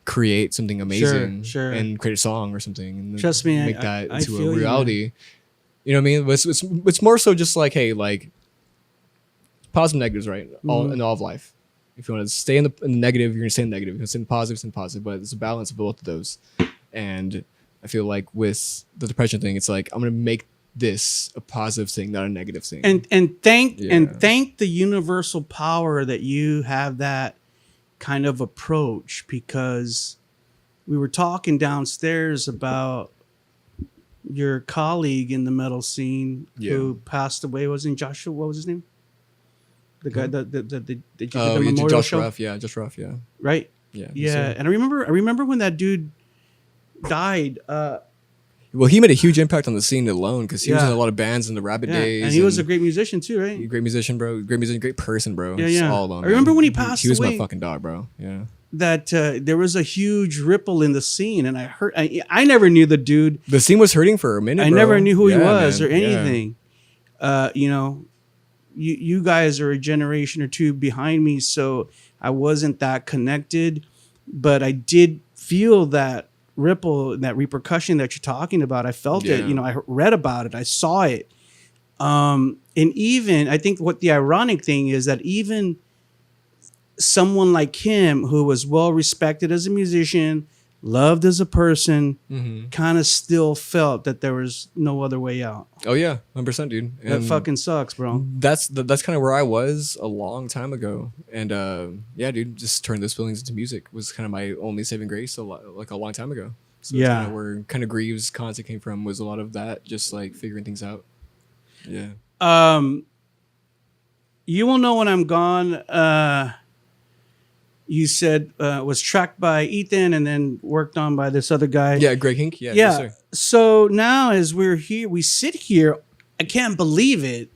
Speaker 2: create something amazing
Speaker 1: Sure.
Speaker 2: and create a song or something, and
Speaker 1: Trust me,
Speaker 2: make
Speaker 1: I
Speaker 2: that into
Speaker 1: feel
Speaker 2: a
Speaker 1: you,
Speaker 2: reality. You know what I mean? But it's more so just like, hey, like positive negatives, right? All in all of life. If you want to stay in the negative, you're gonna stay in the negative. If you want to stay in the positive, but it's a balance of both of those. And I feel like with the depression thing, it's like I'm gonna make this a positive thing, not a negative thing.
Speaker 1: And thank
Speaker 2: Yeah.
Speaker 1: the universal power that you have that kind of approach, because we were talking downstairs about your colleague in the metal scene who passed away. Wasn't Joshua? What was his name? The guy that you did the memorial
Speaker 2: Josh
Speaker 1: show,
Speaker 2: Ruff, yeah, Josh Ruff, yeah,
Speaker 1: right?
Speaker 2: yeah,
Speaker 1: Yeah, and I remember when that dude died.
Speaker 2: Well, he made a huge impact on the scene alone, because he was
Speaker 1: Yeah.
Speaker 2: in a lot of bands in the Rabbit
Speaker 1: Yeah,
Speaker 2: days,
Speaker 1: and he was a great musician too, right?
Speaker 2: great musician, bro. Great musician, great person, bro.
Speaker 1: Yeah,
Speaker 2: It's
Speaker 1: yeah.
Speaker 2: all alone,
Speaker 1: I remember
Speaker 2: man.
Speaker 1: when he passed
Speaker 2: He was
Speaker 1: away.
Speaker 2: my fucking dog, bro. Yeah.
Speaker 1: That there was a huge ripple in the scene, and I never knew the dude.
Speaker 2: The scene was hurting for a minute.
Speaker 1: I
Speaker 2: bro.
Speaker 1: never knew who he
Speaker 2: Yeah,
Speaker 1: was
Speaker 2: man.
Speaker 1: or
Speaker 2: Yeah.
Speaker 1: anything. You know, you guys are a generation or two behind me, so I wasn't that connected, but I did feel that ripple, that repercussion that you're talking about. I felt it.
Speaker 2: Yeah.
Speaker 1: You know, I read about it. I saw it. And even I think what the ironic thing is that even someone like him, who was well respected as a musician, loved as a person, kind of still felt that there was no other way out.
Speaker 2: Oh yeah, 100%, dude.
Speaker 1: That
Speaker 2: And
Speaker 1: fucking sucks, bro.
Speaker 2: that's kind of where I was a long time ago. And yeah, dude, just turn those feelings into music was kind of my only saving grace like a long time ago. So
Speaker 1: Yeah.
Speaker 2: that's kind of where kind of Grieved content came from, was a lot of that, just like figuring things out. Yeah.
Speaker 1: You Will Know When I'm Gone, you said was tracked by Ethan and then worked on by this other guy.
Speaker 2: Yeah, Greg Hink. Yeah.
Speaker 1: Yeah.
Speaker 2: Yes, sir.
Speaker 1: So now as we sit here, I can't believe it.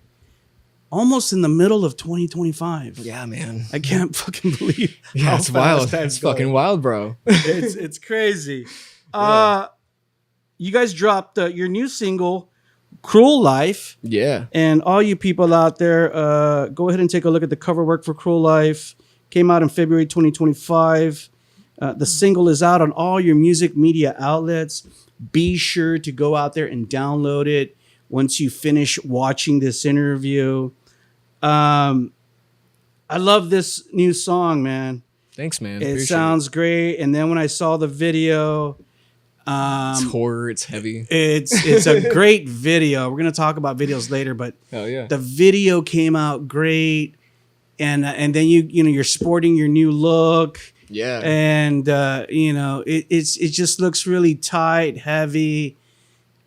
Speaker 1: Almost in the middle of 2025.
Speaker 2: Yeah, man.
Speaker 1: I can't fucking believe.
Speaker 2: Yeah,
Speaker 1: how
Speaker 2: it's
Speaker 1: fast
Speaker 2: wild.
Speaker 1: time's
Speaker 2: It's fucking
Speaker 1: going.
Speaker 2: wild, bro.
Speaker 1: It's crazy. You guys dropped your new single, Cruel Life.
Speaker 2: Yeah.
Speaker 1: And all you people out there, go ahead and take a look at the cover work for Cruel Life. Came out in February 2025. The single is out on all your music media outlets. Be sure to go out there and download it once you finish watching this interview. I love this new song, man.
Speaker 2: Thanks, man.
Speaker 1: It
Speaker 2: Appreciate
Speaker 1: sounds great. And then when I saw the video,
Speaker 2: It's horror. It's heavy.
Speaker 1: it's a great video. We're gonna talk about videos later, but
Speaker 2: Hell yeah.
Speaker 1: the video came out great. And then you're sporting your new look.
Speaker 2: Yeah.
Speaker 1: And it just looks really tight, heavy.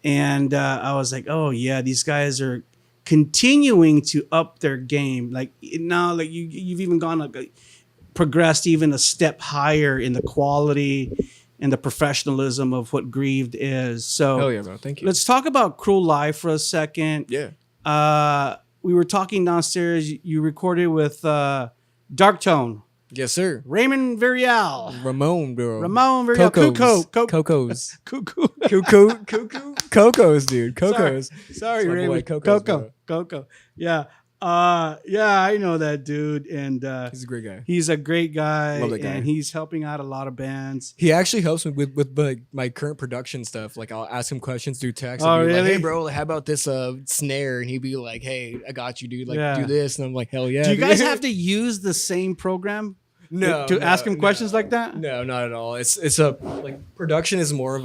Speaker 1: And I was like, oh yeah, these guys are continuing to up their game. Like now, like you've even gone like progressed even a step higher in the quality and the professionalism of what Grieved is. So
Speaker 2: Hell yeah, bro. Thank you.
Speaker 1: let's talk about Cruel Life for a second.
Speaker 2: Yeah.
Speaker 1: We were talking downstairs. You recorded with Dark Tone.
Speaker 2: Yes, sir.
Speaker 1: Raymond Verial.
Speaker 2: Ramon, bro.
Speaker 1: Ramon Verial.
Speaker 2: Cocos.
Speaker 1: Cuckoo.
Speaker 2: Cocos, dude. Cocos.
Speaker 1: Sorry,
Speaker 2: my boy,
Speaker 1: Raymond.
Speaker 2: Cocos, bro.
Speaker 1: Coco. Yeah. Yeah, I know that dude. And
Speaker 2: He's a great guy.
Speaker 1: he's a great guy.
Speaker 2: Love that guy.
Speaker 1: And he's helping out a lot of bands.
Speaker 2: He actually helps me with my current production stuff. Like I'll ask him questions through text.
Speaker 1: Oh,
Speaker 2: I'll be like,
Speaker 1: really?
Speaker 2: hey, bro, how about this snare? And he'd be like, hey, I got you, dude. Like,
Speaker 1: Yeah.
Speaker 2: do this. And I'm like, hell yeah.
Speaker 1: Do you
Speaker 2: dude.
Speaker 1: guys have to use the same program to ask him questions like that?
Speaker 2: No, not at all. It's a like production is more of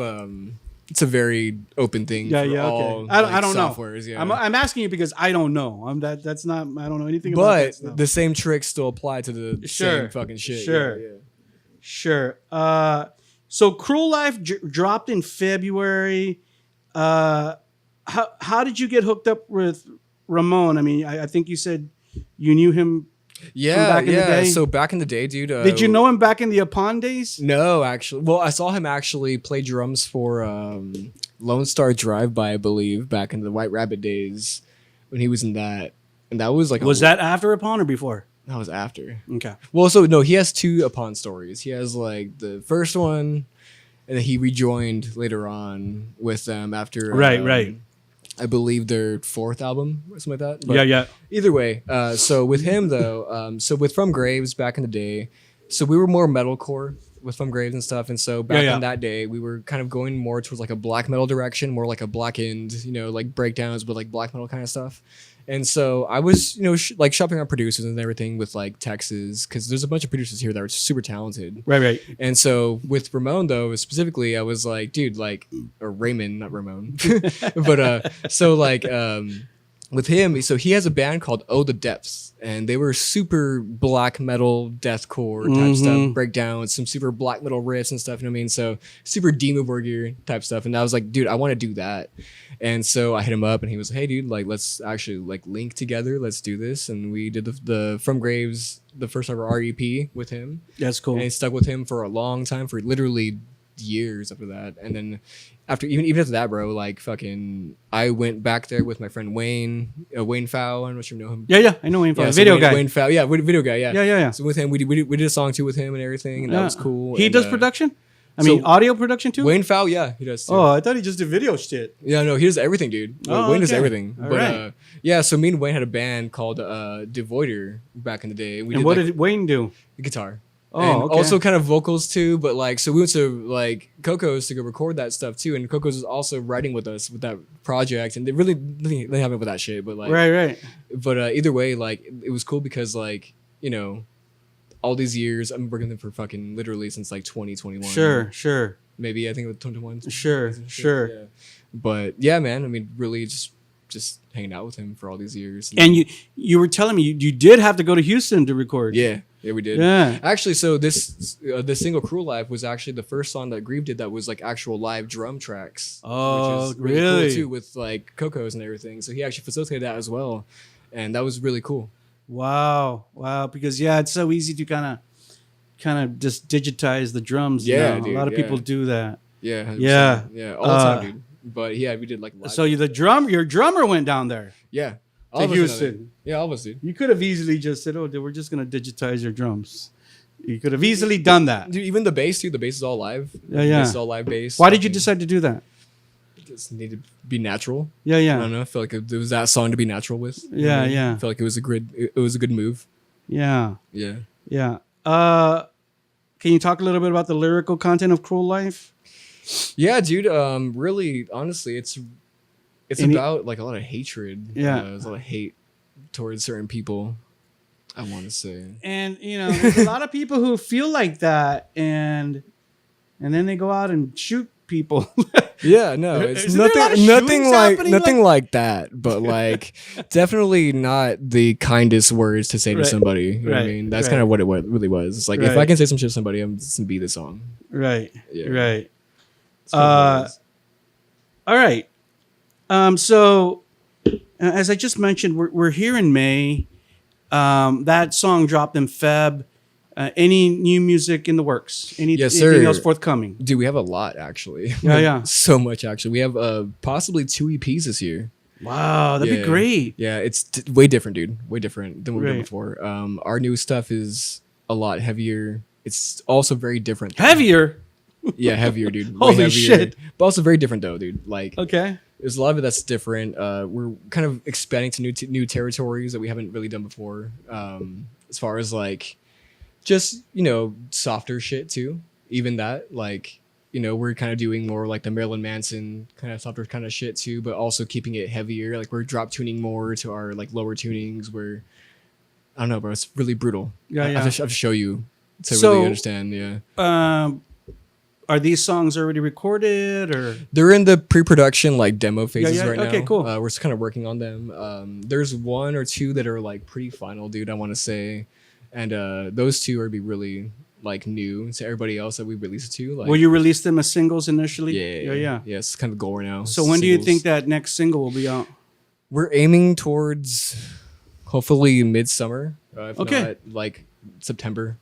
Speaker 2: it's a very open thing.
Speaker 1: Yeah,
Speaker 2: for
Speaker 1: yeah, okay.
Speaker 2: all,
Speaker 1: I don't know.
Speaker 2: softwares, yeah.
Speaker 1: I'm asking you because I don't know. That's not. I don't know anything about
Speaker 2: but
Speaker 1: that stuff.
Speaker 2: the same tricks still apply to the same fucking shit.
Speaker 1: Sure.
Speaker 2: Yeah.
Speaker 1: Sure. So Cruel Life dropped in February. How did you get hooked up with Ramon? I mean, I think you said you knew him.
Speaker 2: Yeah,
Speaker 1: back in the day?
Speaker 2: So back in the day, dude.
Speaker 1: Did you know him back in the Upon days?
Speaker 2: No, actually. Well, I saw him actually play drums for Lone Star Drive-By, I believe, back in the White Rabbit days when he was in that. And that was like
Speaker 1: that after Upon or before?
Speaker 2: That was after.
Speaker 1: Okay.
Speaker 2: Well, so no, he has two Upon stories. He has like the first one, and then he rejoined later on with them after.
Speaker 1: Right.
Speaker 2: I believe their fourth album or something like that. But
Speaker 1: Yeah.
Speaker 2: Either way, so with him though, so with From Graves back in the day, so we were more metalcore with From Graves and stuff, and so back in that day, we were kind of going more towards like a black metal direction, more like a blackened, like breakdowns, but like black metal kind of stuff. And so I was, like shopping around producers and everything with like Texas, because there's a bunch of producers here that are super talented.
Speaker 1: Right.
Speaker 2: And so with Ramon though, specifically, I was like, dude, like, or Raymond, not Ramon, but so like with him, so he has a band called Oh the Depths, and they were super black metal, deathcore type stuff, breakdowns, some super black metal riffs and stuff. You know what I mean? So super Demon Burger type stuff. And I was like, dude, I want to do that. And so I hit him up, and he was, hey, dude, like, let's actually like link together. Let's do this. And we did the From Graves, the first ever REP with him.
Speaker 1: That's cool.
Speaker 2: And he stuck with him for a long time, for literally years after that. And then even after that, bro, like fucking, I went back there with my friend Wayne Fow. I don't know if you know him.
Speaker 1: Yeah, I know Wayne Fow.
Speaker 2: Yeah, so
Speaker 1: Video guy.
Speaker 2: Wayne Fow, yeah, video guy, yeah.
Speaker 1: Yeah.
Speaker 2: So with him, we did a song too with him and everything, and that was cool.
Speaker 1: He
Speaker 2: and,
Speaker 1: does production? I mean, audio production too?
Speaker 2: Wayne Fow, yeah, he does too.
Speaker 1: Oh, I thought he just did video shit.
Speaker 2: Yeah, no, he does everything, dude.
Speaker 1: Oh,
Speaker 2: Wayne does
Speaker 1: okay.
Speaker 2: everything.
Speaker 1: All
Speaker 2: but
Speaker 1: right.
Speaker 2: yeah, so me and Wayne had a band called Devoider back in the day.
Speaker 1: And what did Wayne do?
Speaker 2: Guitar.
Speaker 1: Oh,
Speaker 2: and
Speaker 1: okay.
Speaker 2: also kind of vocals too, but like, so we went to like Coco's to go record that stuff too, and Coco's was also writing with us with that project, and they really haven't with that shit, but like,
Speaker 1: Right.
Speaker 2: But either way, like, it was cool because like, all these years I'm working with them for fucking literally since like 2021.
Speaker 1: Sure.
Speaker 2: Maybe I think it was 2021.
Speaker 1: Sure.
Speaker 2: Yeah. But yeah, man, I mean, really just hanging out with him for all these years.
Speaker 1: And you were telling me you did have to go to Houston to record.
Speaker 2: Yeah, we did.
Speaker 1: Yeah.
Speaker 2: Actually, so this single "Cruel Life" was actually the first song that Grieved did that was like actual live drum tracks.
Speaker 1: Oh,
Speaker 2: which is really
Speaker 1: really?
Speaker 2: cool too, with like Coco's and everything. So he actually facilitated that as well, and that was really cool.
Speaker 1: Wow. Because it's so easy to kind of just digitize the drums.
Speaker 2: Yeah,
Speaker 1: now.
Speaker 2: dude,
Speaker 1: a lot of people do that.
Speaker 2: Yeah, 100%.
Speaker 1: Yeah.
Speaker 2: all the time, dude. But yeah, we did like live.
Speaker 1: So your drummer went down there
Speaker 2: yeah,
Speaker 1: to Houston.
Speaker 2: Yeah, all of us, dude.
Speaker 1: You could have easily just said, "Oh, dude, we're just gonna digitize your drums." You could have easily done that.
Speaker 2: Dude, even the bass, too. The bass is all live.
Speaker 1: Yeah.
Speaker 2: The bass is all live bass.
Speaker 1: Why did you decide to do that?
Speaker 2: Just need to be natural.
Speaker 1: Yeah.
Speaker 2: I don't know. I feel like it was that song to be natural with. You know what I mean? I feel like it was a good move.
Speaker 1: Yeah.
Speaker 2: Yeah.
Speaker 1: Can you talk a little bit about the lyrical content of Cruel Life?
Speaker 2: Yeah, dude. Really, honestly, it's about like a lot of hatred.
Speaker 1: Yeah.
Speaker 2: There's a lot of hate towards certain people, I want to say.
Speaker 1: And there's a lot of people who feel like that, and then they go out and shoot people.
Speaker 2: Yeah, no, it's
Speaker 1: Isn't there a lot of
Speaker 2: nothing like that, but like definitely not the kindest words to say to somebody. You know what I mean? That's kind of what it really was. It's like, if I can say some shit to somebody, I'm just gonna be the song.
Speaker 1: Right.
Speaker 2: Yeah.
Speaker 1: Right.
Speaker 2: All
Speaker 1: right. So as I just mentioned, we're here in May. That song dropped in Feb. Any new music in the works?
Speaker 2: Yes,
Speaker 1: Anything
Speaker 2: sir.
Speaker 1: else forthcoming?
Speaker 2: Dude, we have a lot actually.
Speaker 1: Yeah.
Speaker 2: So much actually. We have possibly 2 EPs this year.
Speaker 1: Wow, that'd be great.
Speaker 2: Yeah, it's way different, dude. Way different than what we've done
Speaker 1: Right.
Speaker 2: before. Our new stuff is a lot heavier. It's also very different.
Speaker 1: Heavier.
Speaker 2: Yeah, heavier, dude. Way
Speaker 1: Holy
Speaker 2: heavier,
Speaker 1: shit.
Speaker 2: But also very different though, dude. Like,
Speaker 1: Okay.
Speaker 2: there's a lot of it that's different. We're kind of expanding to new territories that we haven't really done before. As far as like, just softer shit too. Even that, like, we're kind of doing more like the Marilyn Manson kind of softer kind of shit too, but also keeping it heavier. Like we're drop tuning more to our like lower tunings. Where I don't know, bro. It's really brutal.
Speaker 1: Yeah.
Speaker 2: I have to show you to
Speaker 1: So,
Speaker 2: really understand. Yeah.
Speaker 1: Are these songs already recorded or?
Speaker 2: They're in the pre-production like demo phases right now.
Speaker 1: Okay, cool.
Speaker 2: We're just kind of working on them. There's 1 or 2 that are like pretty final, dude. I want to say, and those 2 are be really like new to everybody else that we released it to. Like,
Speaker 1: Will you release them as singles initially?
Speaker 2: Yeah. It's kind of the goal right now.
Speaker 1: So when do you
Speaker 2: Singles.
Speaker 1: think that next single will be out?
Speaker 2: We're aiming towards hopefully midsummer. If
Speaker 1: Okay.
Speaker 2: not, like September.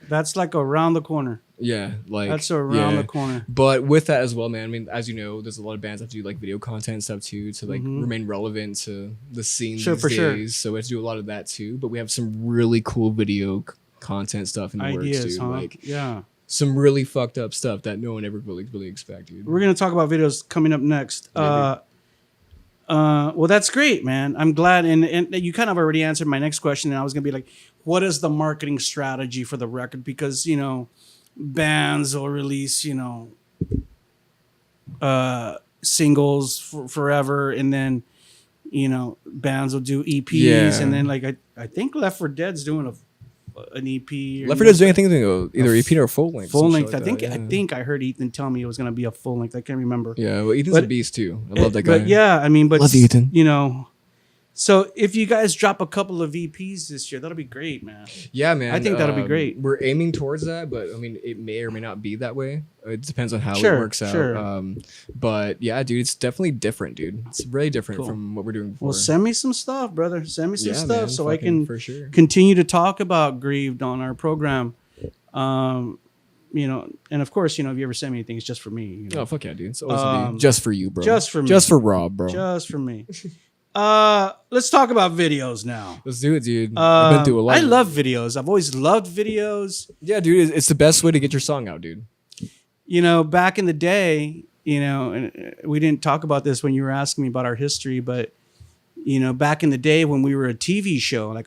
Speaker 1: That's like around the corner.
Speaker 2: Yeah, like
Speaker 1: That's around
Speaker 2: yeah.
Speaker 1: the corner.
Speaker 2: But with that as well, man. I mean, as you know, there's a lot of bands that do like video content and stuff too to like remain relevant to the scene
Speaker 1: Sure,
Speaker 2: these
Speaker 1: for sure.
Speaker 2: days. So we have to do a lot of that too. But we have some really cool video content stuff in the works
Speaker 1: Ideas,
Speaker 2: too.
Speaker 1: huh?
Speaker 2: Like
Speaker 1: Yeah.
Speaker 2: some really fucked up stuff that no one ever really expected.
Speaker 1: We're gonna talk about videos coming up next. Well, that's great, man. I'm glad, and you kind of already answered my next question. And I was gonna be like, what is the marketing strategy for the record? Because bands will release singles forever, and then bands will do EPs,
Speaker 2: Yeah.
Speaker 1: and then like I think Left 4 Dead's doing an EP.
Speaker 2: Left 4 Dead's doing anything to go either EP or full length.
Speaker 1: Full
Speaker 2: some
Speaker 1: length.
Speaker 2: shit like that,
Speaker 1: I think I heard Ethan tell me it was gonna be a full length. I can't remember.
Speaker 2: Yeah, well, Ethan's
Speaker 1: But-
Speaker 2: a beast too. I love that guy.
Speaker 1: But yeah, I mean, but
Speaker 2: Love Ethan.
Speaker 1: So if you guys drop a couple of EPs this year, that'll be great, man.
Speaker 2: Yeah, man.
Speaker 1: I think that'll be great.
Speaker 2: We're aiming towards that, but I mean, it may or may not be that way. It depends on how
Speaker 1: Sure,
Speaker 2: it works out.
Speaker 1: sure.
Speaker 2: But yeah, dude, it's definitely different, dude. It's really different
Speaker 1: Cool.
Speaker 2: from what we're doing before.
Speaker 1: Well, send me some stuff, brother. Send me some
Speaker 2: Yeah,
Speaker 1: stuff
Speaker 2: man,
Speaker 1: so I
Speaker 2: fucking
Speaker 1: can
Speaker 2: for sure.
Speaker 1: continue to talk about Grieved on our program. And of course, if you ever send me anything, it's just for me.
Speaker 2: Oh fuck yeah, dude! It's always gonna be just for you, bro.
Speaker 1: just for me.
Speaker 2: Just for Rob, bro.
Speaker 1: Just for me. Let's talk about videos now.
Speaker 2: Let's do it, dude. I've been through a lot.
Speaker 1: I love videos. I've always loved videos.
Speaker 2: Yeah, dude. It's the best way to get your song out, dude.
Speaker 1: Back in the day, and we didn't talk about this when you were asking me about our history, but back in the day when we were a TV show, like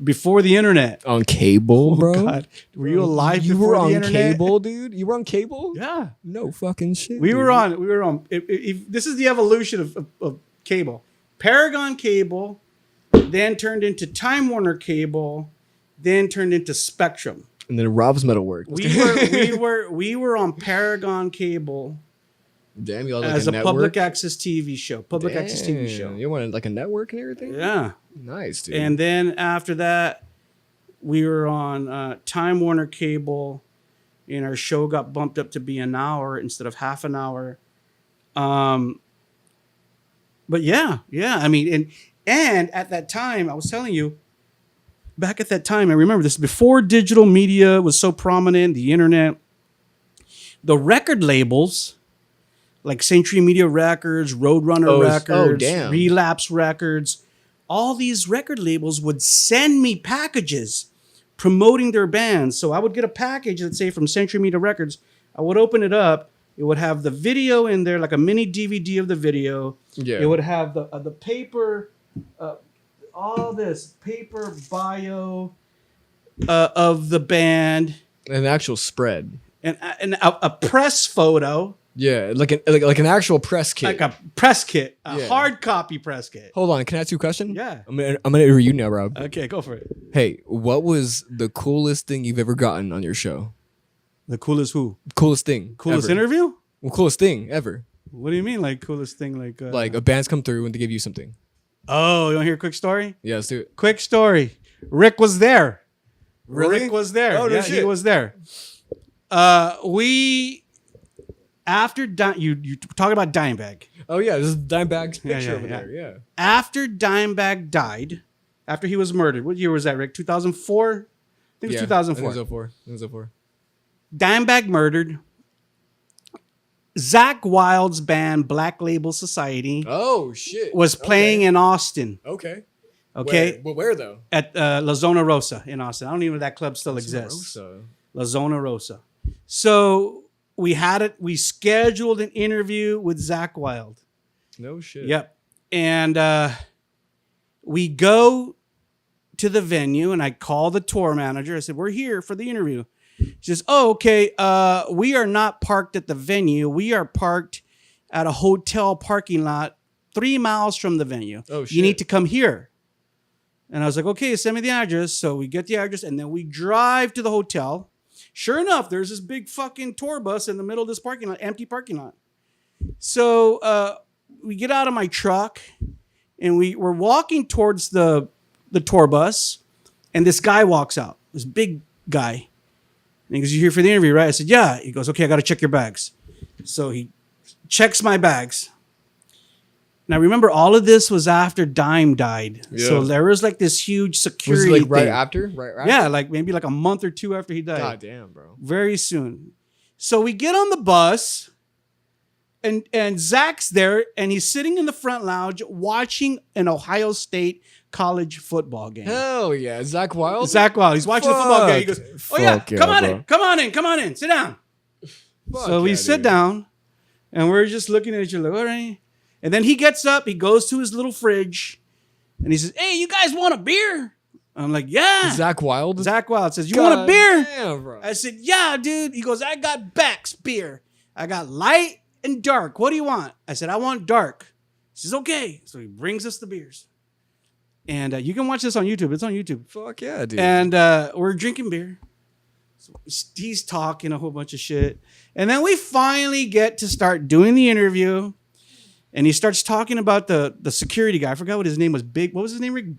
Speaker 1: before the internet.
Speaker 2: On cable, bro.
Speaker 1: Oh, God. Were you alive
Speaker 2: You
Speaker 1: before
Speaker 2: were
Speaker 1: the
Speaker 2: on
Speaker 1: internet?
Speaker 2: cable, dude. You were on cable.
Speaker 1: Yeah.
Speaker 2: No fucking shit.
Speaker 1: We
Speaker 2: dude.
Speaker 1: were on. If this is the evolution of cable. Paragon cable, then turned into Time Warner cable, then turned into Spectrum.
Speaker 2: And then Rob's MetalWorks.
Speaker 1: We were on Paragon cable
Speaker 2: Damn, you all like
Speaker 1: as
Speaker 2: a
Speaker 1: a
Speaker 2: network?
Speaker 1: public access TV show. Access TV show.
Speaker 2: You wanted like a network and everything?
Speaker 1: Yeah.
Speaker 2: Nice, dude.
Speaker 1: And then after that, we were on Time Warner cable, and our show got bumped up to be an hour instead of half an hour. But yeah, I mean, and at that time, I was telling you, back at that time, I remember this, before digital media was so prominent, the internet, the record labels, like Century Media Records, Roadrunner Records,
Speaker 2: damn.
Speaker 1: Relapse Records, all these record labels would send me packages promoting their bands. So I would get a package, let's say from Century Media Records. I would open it up. It would have the video in there, like a mini DVD of the video.
Speaker 2: Yeah.
Speaker 1: It would have the paper, all this paper bio of the band,
Speaker 2: An actual spread.
Speaker 1: and a press photo,
Speaker 2: Yeah, like an actual press kit.
Speaker 1: like a press kit, a
Speaker 2: Yeah.
Speaker 1: hard copy press kit.
Speaker 2: Hold on, can I ask you a question?
Speaker 1: Yeah.
Speaker 2: I'm gonna interview you now, Rob.
Speaker 1: Okay, go for it.
Speaker 2: Hey, what was the coolest thing you've ever gotten on your show?
Speaker 1: The coolest who?
Speaker 2: Coolest thing.
Speaker 1: Coolest
Speaker 2: ever.
Speaker 1: interview?
Speaker 2: Well, coolest thing ever.
Speaker 1: What do you mean, like coolest thing?
Speaker 2: Like a band's come through and they give you something.
Speaker 1: Oh, you want to hear a quick story?
Speaker 2: Yeah, let's do it.
Speaker 1: Quick story. Rick was there.
Speaker 2: Really?
Speaker 1: Rick was there.
Speaker 2: Oh, no
Speaker 1: Yeah,
Speaker 2: shit.
Speaker 1: he was there. We after you talking about Dimebag.
Speaker 2: Oh yeah, this is Dimebag's picture
Speaker 1: yeah,
Speaker 2: over
Speaker 1: yeah.
Speaker 2: there. Yeah.
Speaker 1: After Dimebag died, after he was murdered. What year was that, Rick? 2004? think it was 2004.
Speaker 2: I think it was 04.
Speaker 1: Dimebag murdered. Zakk Wylde's band Black Label Society
Speaker 2: Oh shit!
Speaker 1: was playing in Austin.
Speaker 2: Okay.
Speaker 1: Okay.
Speaker 2: Where though?
Speaker 1: At La Zona Rosa in Austin. I don't even know if that club still exists. La Zona Rosa. So we scheduled an interview with Zakk Wylde.
Speaker 2: No shit.
Speaker 1: Yep. And we go to the venue and I call the tour manager. I said, we're here for the interview. She says, oh, okay. We are not parked at the venue. We are parked at a hotel parking lot 3 miles from the venue.
Speaker 2: Oh, shit.
Speaker 1: You need to come here. And I was like, okay, send me the address. So we get the address and then we drive to the hotel. Sure enough, there's this big fucking tour bus in the middle of this parking lot, empty parking lot. So we get out of my truck and we're walking towards the tour bus and this guy walks out, this big guy. And he goes, you here for the interview, right? I said, yeah. He goes, okay, I got to check your bags. So he checks my bags. Now, remember, all of this was after Dime died. Yeah. So there was like this huge security
Speaker 2: was it like right
Speaker 1: thing.
Speaker 2: after? Right after?
Speaker 1: Yeah, like maybe like a month or two after he died.
Speaker 2: God damn, bro.
Speaker 1: Very soon. So we get on the bus and Zach's there and he's sitting in the front lounge watching an Ohio State college football game.
Speaker 2: Hell yeah. Zakk Wylde?
Speaker 1: Zakk Wylde. He's watching the football game. He goes, oh yeah, come on in, sit down. So we sit down and we're just looking at each other like, all right. And then he gets up, he goes to his little fridge and he says, hey, you guys want a beer? I'm like, yeah.
Speaker 2: Zakk Wylde?
Speaker 1: Zakk Wylde says, you want a beer?
Speaker 2: Damn, bro.
Speaker 1: I said, yeah, dude. He goes, I got Beck's beer. I got light and dark. What do you want? I said, I want dark. He says, okay. So he brings us the beers. And you can watch this on YouTube. It's on YouTube.
Speaker 2: Fuck yeah, dude.
Speaker 1: And we're drinking beer. So he's talking a whole bunch of shit. And then we finally get to start doing the interview. And he starts talking about the security guy. I forgot what his name was. What was his name, Rick?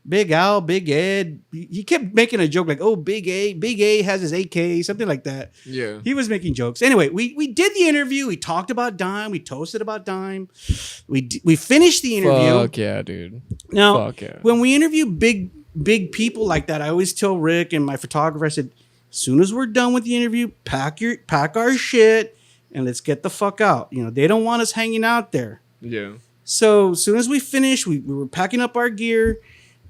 Speaker 1: Big Al, Big Ed. He kept making a joke like, oh, Big A has his AK, something like that.
Speaker 2: Yeah.
Speaker 1: He was making jokes. Anyway, we did the interview. We talked about Dime. We toasted about Dime. We finished the interview.
Speaker 2: Fuck yeah, dude.
Speaker 1: Now,
Speaker 2: Fuck yeah.
Speaker 1: when we interview big people like that, I always tell Rick and my photographer, I said, as soon as we're done with the interview, pack our shit and let's get the fuck out. You know, they don't want us hanging out there.
Speaker 2: Yeah.
Speaker 1: So as soon as we finished, we were packing up our gear.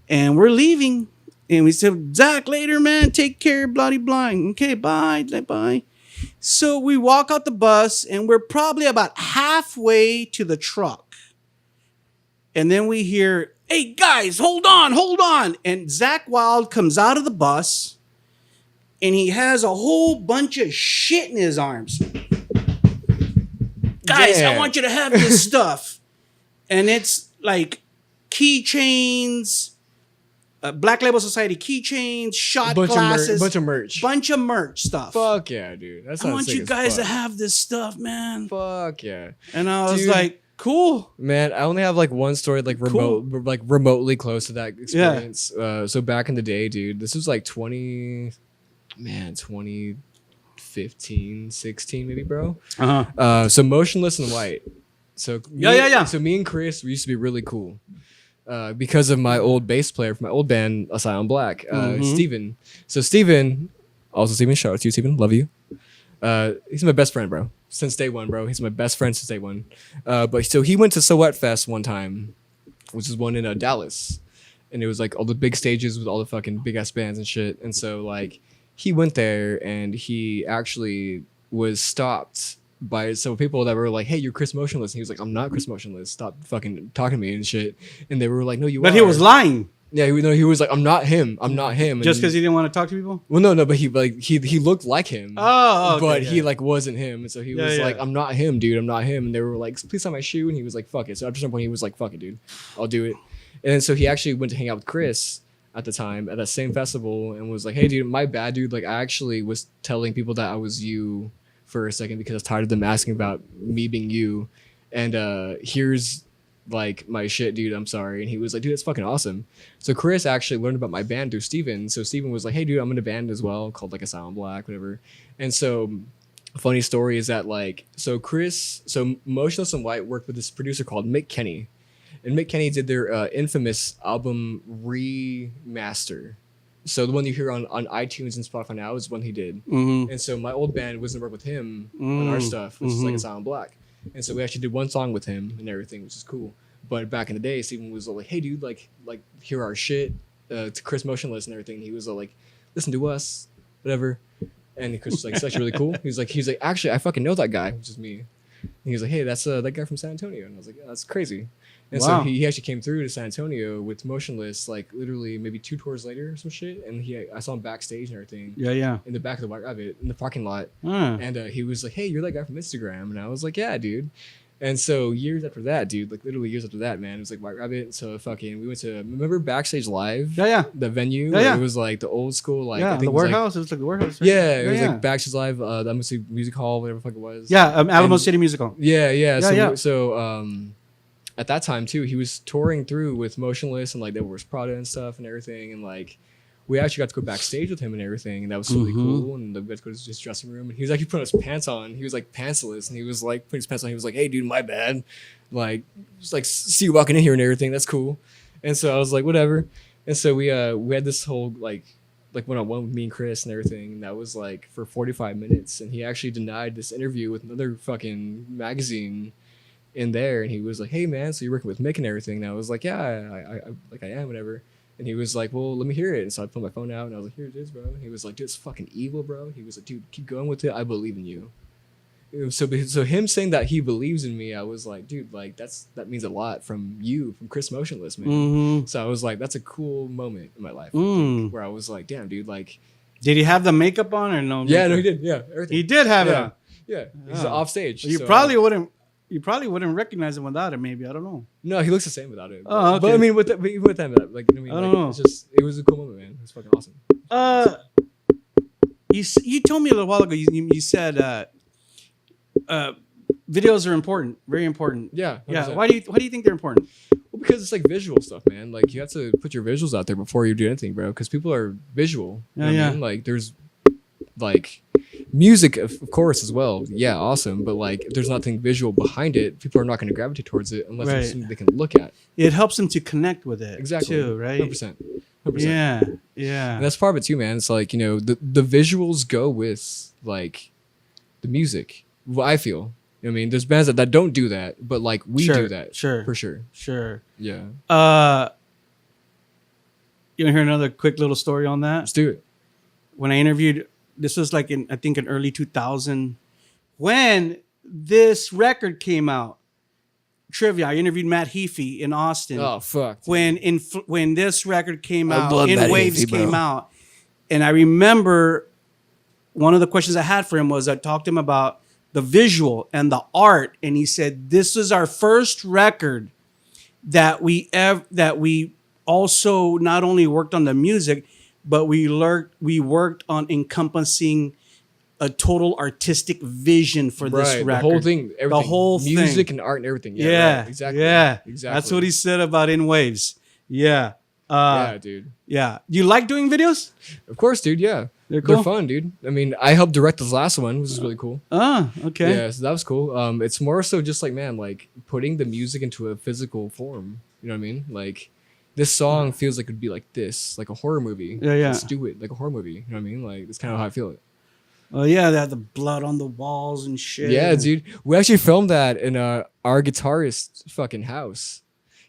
Speaker 1: And we're leaving. And we said, Zach, later, man. Take care, bloody blind. Okay, bye. Bye. So we walk out the bus, and we're probably about halfway to the truck. And then we hear, hey, guys, hold on. And Zakk Wylde comes out of the bus, and he has a whole bunch of shit in his arms. Guys, I want you to have this stuff. And it's like keychains, Black Label Society keychains, shot glasses,
Speaker 2: bunch of merch
Speaker 1: stuff.
Speaker 2: Fuck yeah, dude.
Speaker 1: I want you guys to have this stuff, man.
Speaker 2: Fuck yeah.
Speaker 1: And I was like, cool.
Speaker 2: Man, I only have like one story like remotely close to that experience. Yeah. So back in the day, dude, this was like 2015, 16 maybe, bro. So Motionless in White. So
Speaker 1: yeah.
Speaker 2: So me and Chris, we used to be really cool. Because of my old bass player from my old band, Asylum Black, Steven. So Steven, also Steven, shout out to you, Steven, love you. He's my best friend, bro. Since day one, bro. He's my best friend since day one. But so he went to So Wet Fest one time, which is one in Dallas. And it was like all the big stages with all the fucking big ass bands and shit. And so like he went there and he actually was stopped by some people that were like, hey, you're Chris Motionless. And he was like, I'm not Chris Motionless. Stop fucking talking to me and shit. And they were like, no, you are.
Speaker 1: But he was lying.
Speaker 2: Yeah, he was like, I'm not him.
Speaker 1: Just because he didn't want to talk to people?
Speaker 2: Well, no, but he looked like him.
Speaker 1: Oh, okay,
Speaker 2: but he like wasn't him. And so he was like, I'm not him, dude. I'm not him. And they were like, please sign my shoe. And he was like, fuck it. So after some point, he was like, fuck it, dude. I'll do it. And then so he actually went to hang out with Chris at the time at that same festival and was like, hey, dude, my bad, dude. Like, I actually was telling people that I was you for a second because I was tired of them asking about me being you. And here's like my shit, dude. I'm sorry. And he was like, dude, that's fucking awesome. So Chris actually learned about my band through Steven. So Steven was like, hey, dude, I'm in a band as well called like Asylum Black, whatever. And so a funny story is that like, so Motionless in White worked with this producer called Mick Kenny. And Mick Kenny did their infamous album remaster. So the one you hear on iTunes and Spotify now is one he did. And so my old band was in work with him on our stuff, which is like a Silent Black. And so we actually did one song with him and everything, which is cool. But back in the day, Steven was like, "Hey, dude, like hear our shit." To Chris Motionless and everything, he was like, "Listen to us, whatever." And Chris was like, "It's actually really cool." He was like, "Actually, I fucking know that guy," which is me. And he was like, "Hey, that's that guy from San Antonio." And I was like, "Yeah, that's crazy." And so he actually came through to San Antonio with Motionless, like literally maybe 2 tours later or some shit. And I saw him backstage and everything. Yeah. In the back of the White Rabbit in the parking lot. And he was like, "Hey, you're that guy from Instagram." And I was like, "Yeah, dude." And so years after that, dude, like literally years after that, man, it was like White Rabbit. And so we went to, remember Backstage Live? The venue?
Speaker 1: Yeah.
Speaker 2: It was like the old school, like, I think
Speaker 1: the warehouse. It was like the warehouse. Right?
Speaker 2: Yeah, it was like Backstage Live, the Music Hall, whatever the fuck it was.
Speaker 1: Yeah, Alamo City Music Hall.
Speaker 2: Yeah. So at that time too, he was touring through with Motionless and like there was Prada and stuff and everything. And like, we actually got to go backstage with him and everything, and that was really cool. And we got to go to his dressing room, and he was actually putting his pants on. He was like pantsless, and he was like putting his pants on. He was like, "Hey, dude, my bad. Like, just like see you walking in here and everything. That's cool." And so I was like, "Whatever." And so we had this whole like one-on-one with me and Chris and everything, and that was like for 45 minutes. And he actually denied this interview with another fucking magazine in there, and he was like, "Hey, man, so you're working with Mick and everything?" And I was like, "Yeah, I am, whatever." And he was like, "Well, let me hear it." And so I put my phone out and I was like, "Here it is, bro." And he was like, "Dude, it's fucking evil, bro." He was like, "Dude, keep going with it. I believe in you." So him saying that he believes in me, I was like, "Dude, like that means a lot from you, from Chris Motionless, man." So I was like, that's a cool moment in my life where I was like, "Damn, dude, like."
Speaker 1: Did he have the makeup on or no?
Speaker 2: Yeah, no, he did. Yeah, everything.
Speaker 1: He did have it on.
Speaker 2: Yeah, he's off stage.
Speaker 1: You probably wouldn't. You probably wouldn't recognize him without it. Maybe, I don't know.
Speaker 2: No, he looks the same without it.
Speaker 1: Oh, okay.
Speaker 2: But I mean, with that, like, you know what I mean?
Speaker 1: I don't know.
Speaker 2: It was a cool moment, man. It was fucking awesome.
Speaker 1: You told me a little while ago. You said videos are important, very important.
Speaker 2: Yeah. 100%.
Speaker 1: Yeah. Why do you think they're important?
Speaker 2: Well, because it's like visual stuff, man. Like you have to put your visuals out there before you do anything, bro. Because people are visual. You know what I mean? Like there's like music, of course, as well. Yeah, awesome. But like, if there's nothing visual behind it, people are not going to gravitate towards it unless there's something they can look at.
Speaker 1: It helps them to connect with it.
Speaker 2: Exactly.
Speaker 1: Too, right?
Speaker 2: 100%.
Speaker 1: Yeah.
Speaker 2: And that's part of it too, man. It's like, you know, the visuals go with like the music. What I feel. I mean, there's bands that don't do that, but like we do that.
Speaker 1: Sure.
Speaker 2: For sure.
Speaker 1: Sure.
Speaker 2: Yeah.
Speaker 1: You want to hear another quick little story on that?
Speaker 2: Let's do it.
Speaker 1: When I interviewed, this was like in early 2000, when this record came out. Trivia, I interviewed Matt Heafy in Austin.
Speaker 2: Oh, fuck.
Speaker 1: When this record came out,
Speaker 2: In
Speaker 1: In Waves came out. And I remember one of the questions I had for him was I talked to him about the visual and the art. And he said, this is our first record that we also not only worked on the music, but we worked on encompassing a total artistic vision for this record.
Speaker 2: The whole thing, everything.
Speaker 1: The whole
Speaker 2: music
Speaker 1: thing.
Speaker 2: and art and everything.
Speaker 1: Yeah,
Speaker 2: right. Exactly.
Speaker 1: Yeah,
Speaker 2: exactly.
Speaker 1: That's what he said about In Waves. Yeah.
Speaker 2: Yeah, dude.
Speaker 1: Yeah. You like doing videos?
Speaker 2: Of course, dude. Yeah.
Speaker 1: They're cool.
Speaker 2: They're fun, dude. I mean, I helped direct this last one, which is really cool.
Speaker 1: Okay.
Speaker 2: Yeah, so that was cool. It's more so just like, man, like putting the music into a physical form. You know what I mean? Like this song feels like it would be like this, like a horror movie.
Speaker 1: Yeah.
Speaker 2: Let's do it like a horror movie. You know what I mean? Like that's kind of how I feel it.
Speaker 1: Oh yeah, they had the blood on the walls and shit.
Speaker 2: Yeah, dude. We actually filmed that in our guitarist's fucking house.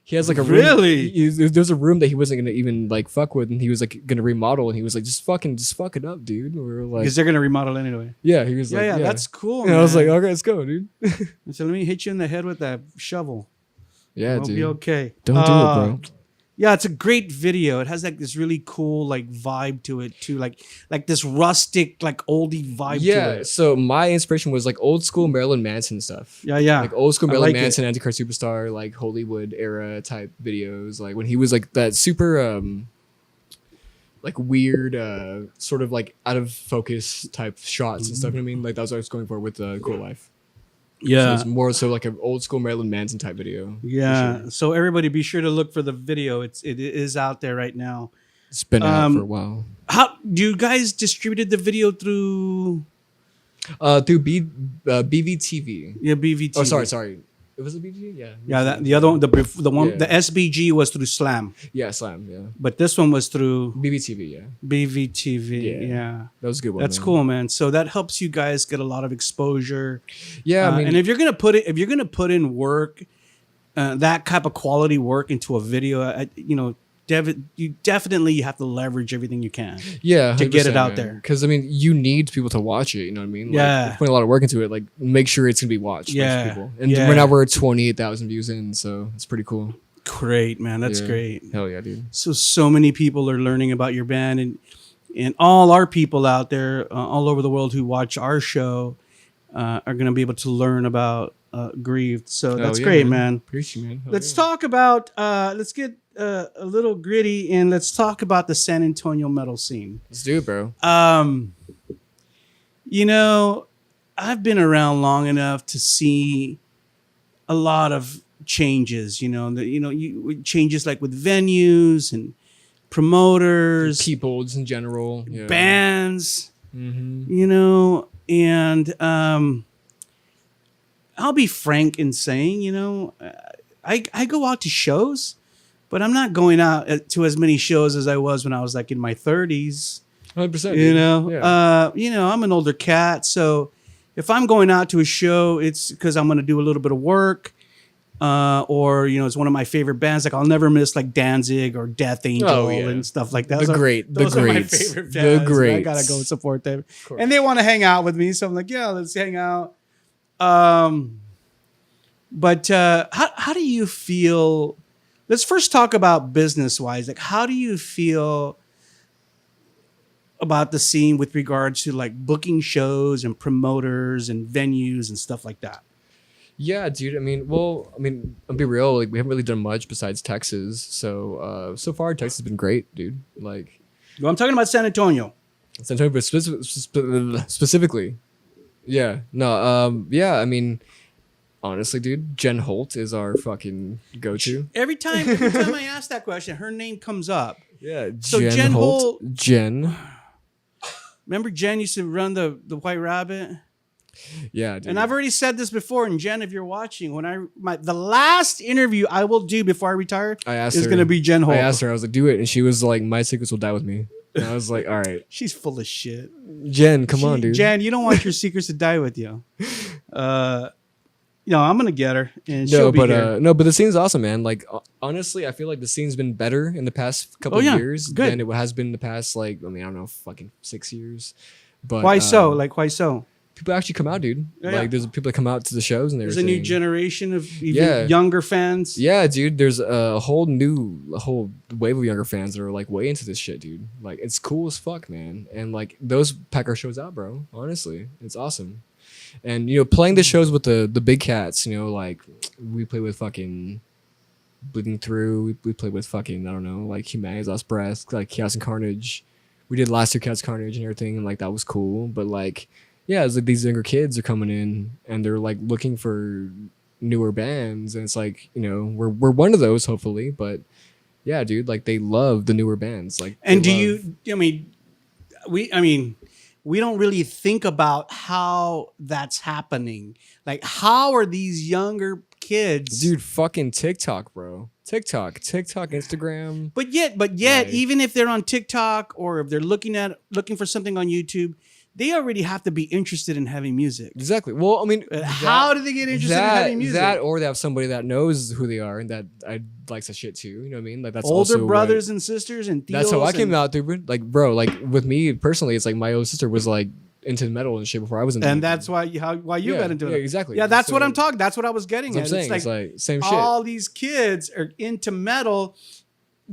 Speaker 2: He has like a room.
Speaker 1: Really?
Speaker 2: There's a room that he wasn't gonna even like fuck with, and he was like gonna remodel, and he was like, just fuck it up, dude. And we were like,
Speaker 1: because they're gonna remodel anyway.
Speaker 2: Yeah, he was like,
Speaker 1: yeah, that's cool.
Speaker 2: And I was like, okay, let's go, dude.
Speaker 1: So let me hit you in the head with that shovel.
Speaker 2: Yeah,
Speaker 1: It'll
Speaker 2: dude.
Speaker 1: be okay.
Speaker 2: Don't do it, bro.
Speaker 1: Yeah, it's a great video. It has like this really cool like vibe to it too, like this rustic like oldie vibe to it.
Speaker 2: Yeah, so my inspiration was like old school Marilyn Manson stuff.
Speaker 1: Yeah.
Speaker 2: Like old school Marilyn
Speaker 1: like
Speaker 2: Manson, Antichrist Superstar, like Hollywood era type videos. Like when he was like that super like weird sort of like out of focus type shots and stuff. You know what I mean? Like that was what I was going for with Cool Life.
Speaker 1: Yeah.
Speaker 2: So it's more so like an old school Marilyn Manson type video.
Speaker 1: Yeah.
Speaker 2: Sure.
Speaker 1: So everybody be sure to look for the video. It is out there right now.
Speaker 2: It's been out for a while.
Speaker 1: How do you guys distributed the video through
Speaker 2: Through BVTV.
Speaker 1: Yeah, BVTV.
Speaker 2: Oh, sorry. It was a BG, yeah.
Speaker 1: Yeah, the other one, the
Speaker 2: Yeah.
Speaker 1: SBG was through Slam,
Speaker 2: Yeah, Slam, yeah.
Speaker 1: but this one was through
Speaker 2: BBTV, yeah.
Speaker 1: BVTV. Yeah.
Speaker 2: That was a good one.
Speaker 1: That's
Speaker 2: man.
Speaker 1: cool, man. So that helps you guys get a lot of exposure.
Speaker 2: Yeah, I mean,
Speaker 1: and if you're gonna put in work, that type of quality work into a video, you definitely have to leverage everything you can.
Speaker 2: yeah,
Speaker 1: to get it
Speaker 2: 100%,
Speaker 1: out
Speaker 2: man.
Speaker 1: there.
Speaker 2: Because I mean, you need people to watch it. You know what I mean? Like,
Speaker 1: Yeah.
Speaker 2: you're putting a lot of work into it. Like, make sure it's gonna be watched by
Speaker 1: Yeah.
Speaker 2: people. And
Speaker 1: Yeah.
Speaker 2: right now we're at 28,000 views in, so it's pretty cool.
Speaker 1: Great, man. That's
Speaker 2: Yeah.
Speaker 1: great.
Speaker 2: Hell yeah, dude.
Speaker 1: So many people are learning about your band, and all our people out there all over the world who watch our show are going to be able to learn about Grieved. So that's
Speaker 2: yeah,
Speaker 1: great, man.
Speaker 2: Appreciate it, man. Hell
Speaker 1: Let's
Speaker 2: yeah.
Speaker 1: talk about let's get a little gritty, and let's talk about the San Antonio metal scene.
Speaker 2: Let's do it, bro.
Speaker 1: I've been around long enough to see a lot of changes. Changes like with venues and promoters,
Speaker 2: People just in general. Yeah.
Speaker 1: bands.
Speaker 2: Mm-hmm.
Speaker 1: And I'll be frank in saying, I go out to shows, but I'm not going out to as many shows as I was when I was like in my 30s.
Speaker 2: 100%. Yeah.
Speaker 1: I'm an older cat, so if I'm going out to a show, it's because I'm going to do a little bit of work, or it's one of my favorite bands. Like I'll never miss like Danzig or Death Angel and stuff like that.
Speaker 2: The
Speaker 1: Those are my
Speaker 2: greats.
Speaker 1: favorite
Speaker 2: The
Speaker 1: bands.
Speaker 2: greats.
Speaker 1: I gotta go support them,
Speaker 2: course.
Speaker 1: and they want to hang out with me, so I'm like, yeah, let's hang out. But how do you feel? Let's first talk about business wise. Like, how do you feel about the scene with regards to like booking shows and promoters and venues and stuff like that?
Speaker 2: Yeah, dude. I mean, I'll be real. Like, we haven't really done much besides Texas. So, so far, Texas has been great, dude. Like,
Speaker 1: Well, I'm talking about San Antonio.
Speaker 2: San Antonio, but specifically. Yeah. No. Yeah. I mean, honestly, dude, Jen Holt is our fucking go-to.
Speaker 1: Every time I ask that question, her name comes up.
Speaker 2: Yeah.
Speaker 1: So Jen Holt.
Speaker 2: Jen.
Speaker 1: Remember Jen used to run the White Rabbit?
Speaker 2: Yeah, dude.
Speaker 1: And I've already said this before, and Jen, if you're watching, the last interview I will do before I retire is going to be Jen Holt.
Speaker 2: I asked her, I was like, do it. And she was like, my secrets will die with me. And I was like, all right.
Speaker 1: She's full of shit.
Speaker 2: Jen, come on, dude.
Speaker 1: Jen, you don't want your secrets to die with you. I'm going to get her, and she'll be here.
Speaker 2: No, but the scene's awesome, man. Like, honestly, I feel like the scene's been better in the past couple of years
Speaker 1: good.
Speaker 2: than it has been in the past, like, I don't know, fucking 6 years. But
Speaker 1: Why so? Like, why so?
Speaker 2: people actually come out, dude.
Speaker 1: Yeah,
Speaker 2: There's people that come out to the shows and
Speaker 1: there's a new generation of even younger fans.
Speaker 2: Yeah, dude. There's a whole wave of younger fans that are like way into this shit, dude. Like, it's cool as fuck, man. And like, those pack our shows out, bro. Honestly, it's awesome. And playing the shows with the big cats, like we play with fucking Bleeding Through. We play with fucking, I don't know, like Humanity's Last Breath, like Chaos and Carnage. We did last year Chaos Carnage and everything, and like that was cool. But like, yeah, it's like these younger kids are coming in and they're like looking for newer bands, and it's like, we're one of those, hopefully. But yeah, dude, like they love the newer bands. Like,
Speaker 1: and we don't really think about how that's happening. Like, how are these younger kids,
Speaker 2: dude? Fucking TikTok, bro. TikTok, Instagram.
Speaker 1: But yet, like, even if they're on TikTok or if they're looking for something on YouTube, they already have to be interested in heavy music.
Speaker 2: Exactly. Well,
Speaker 1: how do they get interested in heavy music?
Speaker 2: That, or they have somebody that knows who they are and that I likes that shit too. You know what I mean? Like, that's
Speaker 1: older
Speaker 2: also
Speaker 1: brothers and sisters and
Speaker 2: that's how I came out, dude. Like, bro, like with me personally, it's like my older sister was like into metal and shit before I was into
Speaker 1: and
Speaker 2: metal.
Speaker 1: that's why you got into it.
Speaker 2: Yeah, exactly.
Speaker 1: Yeah, that's what I'm talking. That's what I was getting at.
Speaker 2: I'm saying. It's like same shit.
Speaker 1: All these kids are into metal,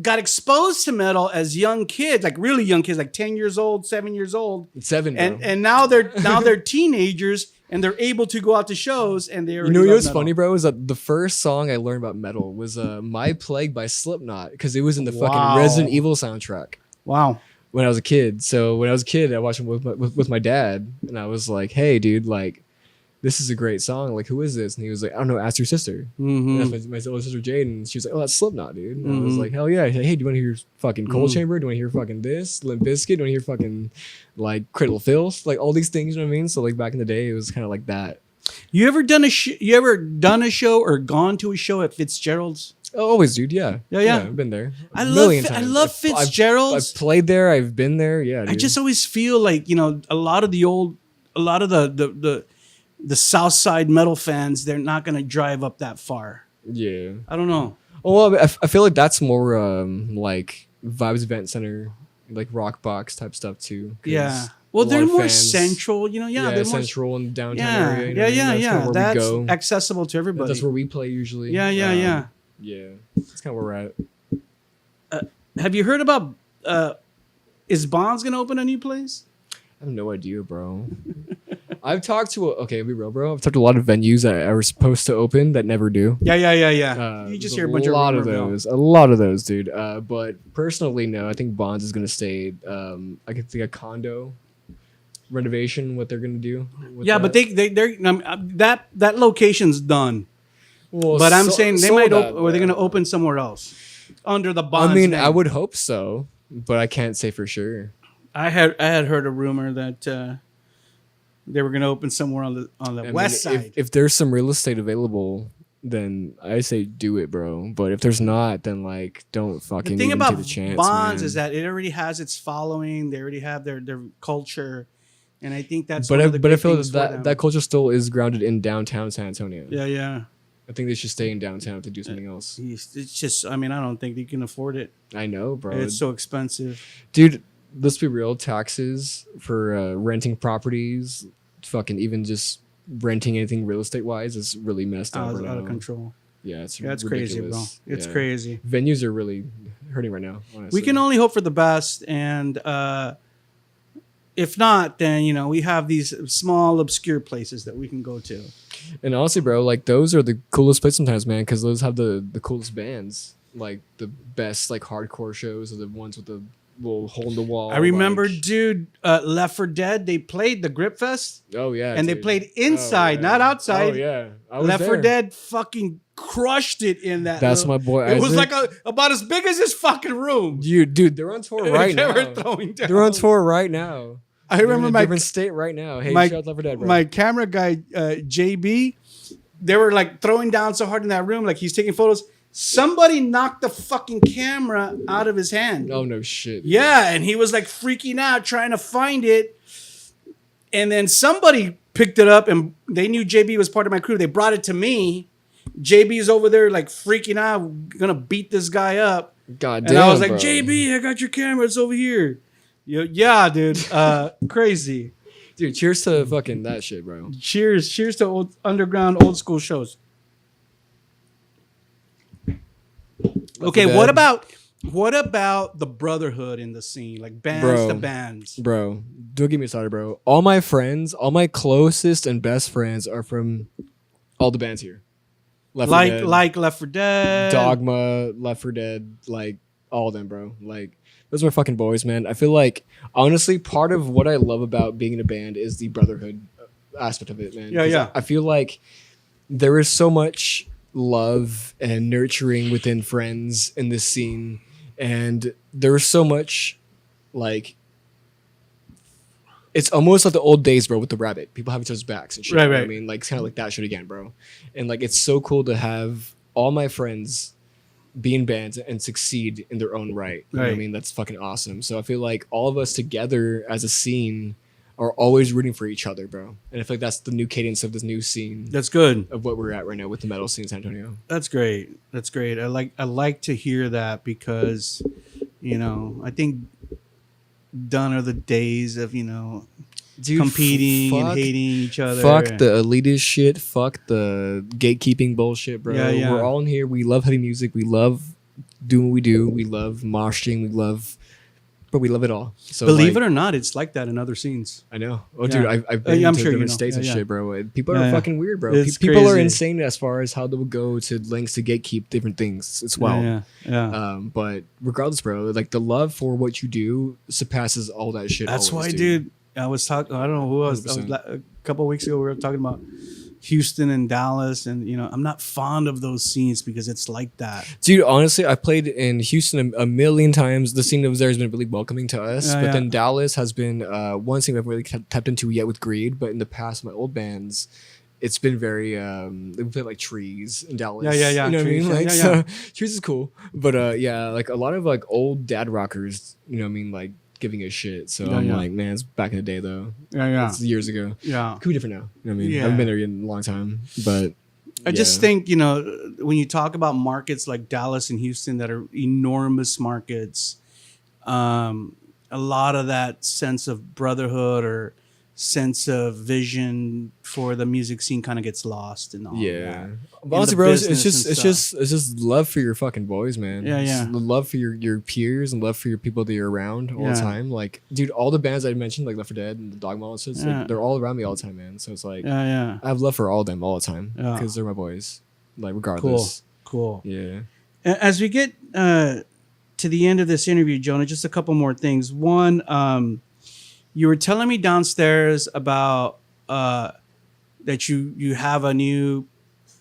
Speaker 1: got exposed to metal as young kids, like really young kids, like 10 years old, 7 years old.
Speaker 2: 7, bro.
Speaker 1: And now they're teenagers and they're able to go out to shows and they're
Speaker 2: what's funny, bro, is that the first song I learned about metal was My Plague by Slipknot, because it was in the fucking Resident Evil soundtrack.
Speaker 1: Wow.
Speaker 2: When I was a kid. So when I was a kid, I watched it with my dad, and I was like, hey, dude, like, this is a great song. Like, who is this? And he was like, I don't know, ask your sister.
Speaker 1: Mm-hmm.
Speaker 2: And that's my older sister Jade, and she was like, oh, that's Slipknot, dude. And I was like, hell yeah. Hey, do you want to hear fucking Cold Chamber? Do you want to hear fucking this? Limp Bizkit? Do you want to hear fucking like Cradle of Filth? Like all these things, you know what I mean? So like back in the day, it was kind of like that.
Speaker 1: You ever done a show or gone to a show at Fitzgerald's?
Speaker 2: Oh, always, dude. Yeah.
Speaker 1: Yeah.
Speaker 2: I've been there.
Speaker 1: I love Fitzgerald's.
Speaker 2: I've played there. I've been there. Yeah. Dude.
Speaker 1: I just always feel like, a lot of the South Side metal fans, they're not gonna drive up that far.
Speaker 2: Yeah.
Speaker 1: I don't know.
Speaker 2: Oh, well, I feel like that's more like Vibes Event Center, like Rock Box type stuff too.
Speaker 1: Yeah. Well, they're more central,
Speaker 2: Yeah,
Speaker 1: they're
Speaker 2: central in the downtown area.
Speaker 1: Yeah. That's
Speaker 2: where we go.
Speaker 1: accessible to everybody.
Speaker 2: That's where we play usually.
Speaker 1: Yeah.
Speaker 2: Yeah, that's kind of where we're at.
Speaker 1: Have you heard about? Is Bonds gonna open a new place?
Speaker 2: I have no idea, bro. I've talked to be real, bro. I've talked to a lot of venues that are supposed to open that never do.
Speaker 1: Yeah. You just hear a bunch of
Speaker 2: those. A lot of those, dude. But personally, no. I think Bonds is gonna stay. I could think a condo renovation. What they're gonna do?
Speaker 1: Yeah, but they're that location's done.
Speaker 2: Well,
Speaker 1: but I'm saying they might open, or they're gonna open somewhere else under the Bonds. name.
Speaker 2: I would hope so, but I can't say for sure.
Speaker 1: I had heard a rumor that they were going to open somewhere on the west side.
Speaker 2: If there's some real estate available, then I say do it, bro. But if there's not, then like don't fucking.
Speaker 1: The thing about
Speaker 2: take the chance,
Speaker 1: Bonds
Speaker 2: man.
Speaker 1: is that it already has its following. They already have their culture, and I think that's.
Speaker 2: But I feel that culture still is grounded in downtown San Antonio.
Speaker 1: Yeah.
Speaker 2: I think they should stay in downtown to do something else.
Speaker 1: It's just, I don't think they can afford it.
Speaker 2: I know, bro.
Speaker 1: It's so expensive,
Speaker 2: dude. Let's be real. Taxes for renting properties, fucking even just renting anything real estate wise is really messed up.
Speaker 1: Out of control.
Speaker 2: Yeah, it's
Speaker 1: crazy, bro. It's crazy.
Speaker 2: Venues are really hurting right now. Honestly.
Speaker 1: We can only hope for the best, and if not, then we have these small, obscure places that we can go to.
Speaker 2: And honestly, bro, like those are the coolest places sometimes, man, because those have the coolest bands. Like the best, like hardcore shows are the ones with the little hole in the wall.
Speaker 1: I remember, dude, Left 4 Dead. They played the Grip Fest.
Speaker 2: Oh yeah,
Speaker 1: and they played inside, not outside.
Speaker 2: Oh yeah,
Speaker 1: Left 4 Dead fucking crushed it in that.
Speaker 2: That's my boy. Isaac.
Speaker 1: It was like about as big as this fucking room.
Speaker 2: Dude, they're on tour right now. They're on tour right now.
Speaker 1: I remember
Speaker 2: my different state right now. Hey, shout out Left 4 Dead, bro.
Speaker 1: My camera guy, JB, they were like throwing down so hard in that room, like he's taking photos. Somebody knocked the fucking camera out of his hand.
Speaker 2: Oh, no shit.
Speaker 1: Yeah, and he was like freaking out trying to find it. And then somebody picked it up and they knew JB was part of my crew. They brought it to me. JB's over there like freaking out, gonna beat this guy up.
Speaker 2: God damn,
Speaker 1: and I was like,
Speaker 2: bro.
Speaker 1: JB, I got your camera. It's over here. Yeah, dude. Crazy.
Speaker 2: Dude, cheers to fucking that shit, bro.
Speaker 1: Cheers to underground old school shows. Okay, what about the brotherhood in the scene, like bands to bands?
Speaker 2: Bro, don't get me started, bro. All my friends, all my closest and best friends are from all the bands here.
Speaker 1: Like Left 4 Dead,
Speaker 2: Dogma, Left 4 Dead, like all of them, bro. Like those are my fucking boys, man. I feel like honestly, part of what I love about being in a band is the brotherhood aspect of it, man.
Speaker 1: Yeah.
Speaker 2: I feel like there is so much love and nurturing within friends in this scene, and there's so much like it's almost like the old days, bro, with the rabbit. People have each other's backs and shit.
Speaker 1: Right.
Speaker 2: You know what I mean, like it's kind of like that shit again, bro. And like it's so cool to have all my friends be in bands and succeed in their own right. You know what I mean? That's fucking awesome. So I feel like all of us together as a scene are always rooting for each other, bro. And I feel like that's the new cadence of this new scene.
Speaker 1: That's good.
Speaker 2: Of what we're at right now with the metal scene in San Antonio.
Speaker 1: That's great. I like to hear that because, I think done are the days of,
Speaker 2: Dude,
Speaker 1: competing and hating each other.
Speaker 2: Fuck the elitist shit. Fuck the gatekeeping bullshit, bro.
Speaker 1: Yeah.
Speaker 2: We're all in here. We love heavy music. We love doing what we do. We love moshing. We love it all. So
Speaker 1: believe it or not, it's like that in other scenes.
Speaker 2: I know. Oh, dude, I've been to different states and shit, bro. People are fucking weird, bro. People are insane as far as how they will go to lengths to gatekeep different things. It's wild.
Speaker 1: Yeah.
Speaker 2: But regardless, bro, like the love for what you do surpasses all that shit.
Speaker 1: That's why, dude. I was talking. I don't know who else. A couple of weeks ago, we were talking about Houston and Dallas, and I'm not fond of those scenes because it's like that.
Speaker 2: Dude, honestly, I played in Houston a million times. The scene that was there has been really welcoming to us, but then Dallas has been one scene I've really tapped into yet with Grieved. But in the past, my old bands, it's been very they play like trees in Dallas.
Speaker 1: Yeah.
Speaker 2: You know
Speaker 1: Trees,
Speaker 2: what I mean? Like
Speaker 1: yeah.
Speaker 2: so trees is cool. But yeah, like a lot of like old dad rockers, you know what I mean, like giving a shit. So I'm like, man, it's back in the day though.
Speaker 1: Yeah.
Speaker 2: It's years ago.
Speaker 1: Yeah.
Speaker 2: Could be different now. You know what I mean?
Speaker 1: Yeah.
Speaker 2: I haven't been there in a long time. But
Speaker 1: I just think, you know, when you talk about markets like Dallas and Houston that are enormous markets, a lot of that sense of brotherhood or sense of vision for the music scene kind of gets lost and all
Speaker 2: yeah.
Speaker 1: that.
Speaker 2: But honestly, bro, it's just love for your fucking boys, man.
Speaker 1: Yeah.
Speaker 2: Just love for your peers and love for your people that you're around all the time. Like, dude, all the bands I mentioned, like Left 4 Dead and the Dogma, and shit, like, they're all around me all the time, man. So it's like, I have love for all of them all the time because they're my boys. Like, regardless.
Speaker 1: Cool.
Speaker 2: Yeah.
Speaker 1: As we get to the end of this interview, Jonah, just a couple more things. One, you were telling me downstairs about that you have a new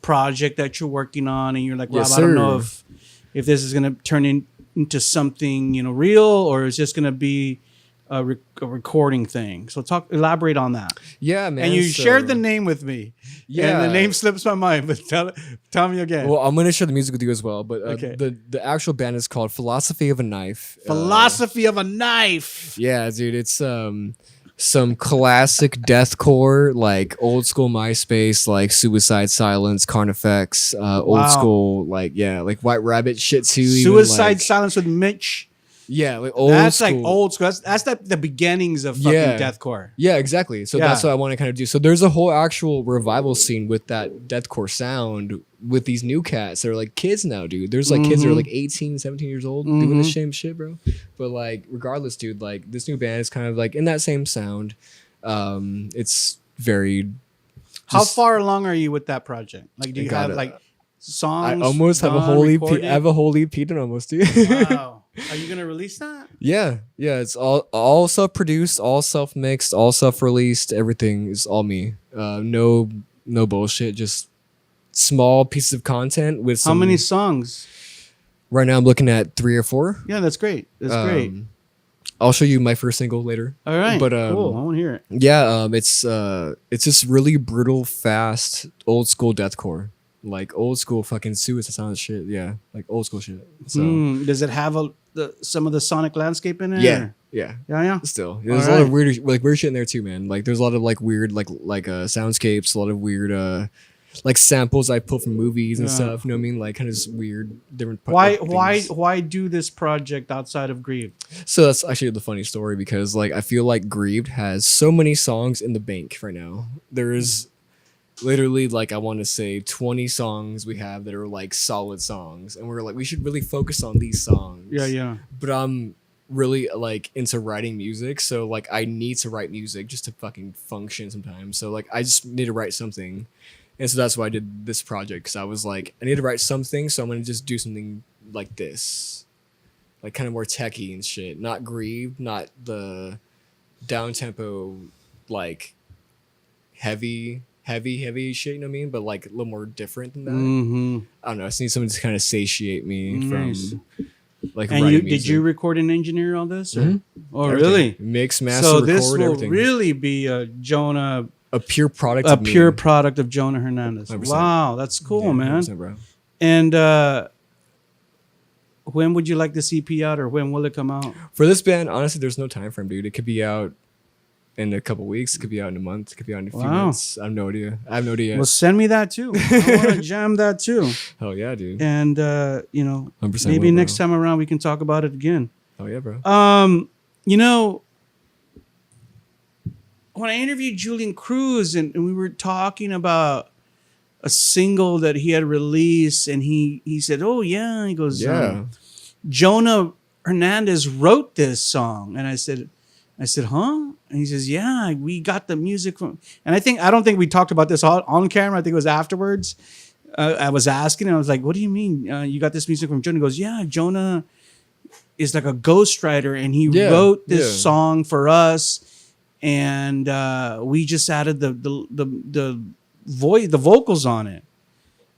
Speaker 1: project that you're working on, and you're like, Rob,
Speaker 2: Yes,
Speaker 1: I don't
Speaker 2: sir.
Speaker 1: know if this is going to turn into something, you know, real, or is just going to be a recording thing. So elaborate on that.
Speaker 2: Yeah, man.
Speaker 1: And you shared the name with me.
Speaker 2: Yeah.
Speaker 1: And the name slips my mind, but tell me again.
Speaker 2: Well, I'm gonna share the music with you as well, but
Speaker 1: Okay.
Speaker 2: the actual band is called Philosophy of a Knife.
Speaker 1: Philosophy of a Knife.
Speaker 2: Yeah, dude, it's some classic deathcore, like old school MySpace, like Suicide Silence, Carnifex, old school, like White Rabbit shit too.
Speaker 1: Suicide Silence with Mitch.
Speaker 2: Yeah, like old
Speaker 1: That's
Speaker 2: school.
Speaker 1: like old school. That's the beginnings of fucking deathcore.
Speaker 2: Yeah, exactly. So that's what I want to kind of do. So there's a whole actual revival scene with that deathcore sound with these new cats that are like kids now, dude. There's like kids that are like 18, 17 years old doing the same shit, bro. But like regardless, dude, like this new band is kind of like in that same sound. It's very
Speaker 1: How far along are you with that project? Like, do you have like songs?
Speaker 2: I almost have a whole EP. I have a whole EP done almost, dude.
Speaker 1: Wow. Are you gonna release that?
Speaker 2: Yeah. It's all self-produced, all self-mixed, all self-released. Everything is all me. No bullshit. Just small pieces of content with
Speaker 1: How many songs?
Speaker 2: Right now, I'm looking at 3 or 4.
Speaker 1: Yeah, that's great. That's great.
Speaker 2: I'll show you my first single later.
Speaker 1: All right.
Speaker 2: But
Speaker 1: cool. I want to hear it.
Speaker 2: Yeah. It's just really brutal, fast, old school deathcore. Like old school fucking Suicide Silence shit. Yeah. Like old school shit. So
Speaker 1: Does it have some of the sonic landscape in it?
Speaker 2: yeah.
Speaker 1: or-
Speaker 2: Yeah.
Speaker 1: Yeah.
Speaker 2: Still, there's a lot of weird shit in there too, man. Like there's a lot of like weird like soundscapes, a lot of weird like samples I pull from movies and stuff. You know what I mean? Like kind of just weird different.
Speaker 1: Why do this project outside of Grieved?
Speaker 2: So that's actually the funny story because like I feel like Grieved has so many songs in the bank right now. There is literally like I want to say 20 songs we have that are like solid songs, and we're like we should really focus on these songs.
Speaker 1: Yeah.
Speaker 2: But I'm really like into writing music, so like I need to write music just to fucking function sometimes. So like I just need to write something, and so that's why I did this project, because I was like I need to write something, so I'm gonna just do something like this, like kind of more techie and shit. Not Grieved, not the down tempo like heavy shit, you know what I mean? But like a little more different than that. I don't know. I just need someone to kind of satiate me from like
Speaker 1: And
Speaker 2: writing
Speaker 1: did
Speaker 2: music.
Speaker 1: you record and engineer all this? Or? Oh,
Speaker 2: Everything.
Speaker 1: really?
Speaker 2: Mix, master,
Speaker 1: So
Speaker 2: record,
Speaker 1: this will
Speaker 2: everything.
Speaker 1: really be a Jonah,
Speaker 2: a pure product.
Speaker 1: a
Speaker 2: of me.
Speaker 1: pure product of Jonah Hernandez.
Speaker 2: 100%.
Speaker 1: Wow, that's cool,
Speaker 2: Yeah,
Speaker 1: man.
Speaker 2: 100%, bro.
Speaker 1: And when would you like this EP out, or when will it come out?
Speaker 2: For this band, honestly, there's no time frame, dude. It could be out in a couple weeks. It could be out in a month. It could be out in a few months. I have no idea.
Speaker 1: Well, send me that too. I want to jam that too.
Speaker 2: Hell yeah, dude.
Speaker 1: And
Speaker 2: 100%
Speaker 1: maybe
Speaker 2: will,
Speaker 1: next
Speaker 2: bro.
Speaker 1: time around we can talk about it again.
Speaker 2: Hell yeah, bro.
Speaker 1: When I interviewed Julian Cruz and we were talking about a single that he had released, and he said, "Oh yeah," he goes,
Speaker 2: Yeah.
Speaker 1: Jonah Hernandez wrote this song," and I said, "Huh?" And he says, "Yeah, we got the music from." And I don't think we talked about this on camera. I think it was afterwards. I was asking, and I was like, "What do you mean you got this music from Jonah?" He goes, "Yeah, Jonah is like a ghostwriter, and he wrote this song for us, and we just added the vocals on it."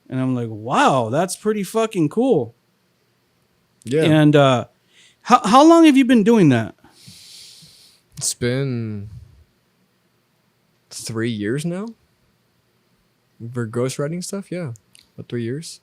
Speaker 1: And I'm like, "Wow, that's pretty fucking cool."
Speaker 2: Yeah.
Speaker 1: And how long have you been doing that?
Speaker 2: It's been 3 years now. For ghostwriting stuff, yeah, about 3 years.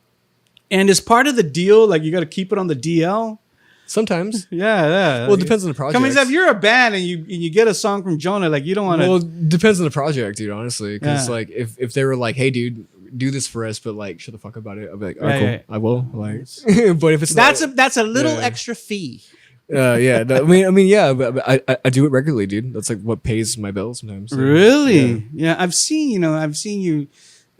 Speaker 1: And is part of the deal like you got to keep it on the DL?
Speaker 2: Sometimes.
Speaker 1: Yeah.
Speaker 2: Well, it depends on the project.
Speaker 1: I mean, if you're a band and you get a song from Jonah, like you don't want to.
Speaker 2: Well, it depends on the project, dude. Honestly, because
Speaker 1: Yeah.
Speaker 2: like if they were like, "Hey, dude, do this for us," but like, shut the fuck about it. I'll be like, "All right,
Speaker 1: Right,
Speaker 2: cool,
Speaker 1: right.
Speaker 2: I will." Like, but if it's
Speaker 1: That's a little
Speaker 2: Yeah.
Speaker 1: extra fee.
Speaker 2: yeah. I mean, yeah, but I do it regularly, dude. That's like what pays my bills sometimes. So,
Speaker 1: Really? Yeah. I've seen you.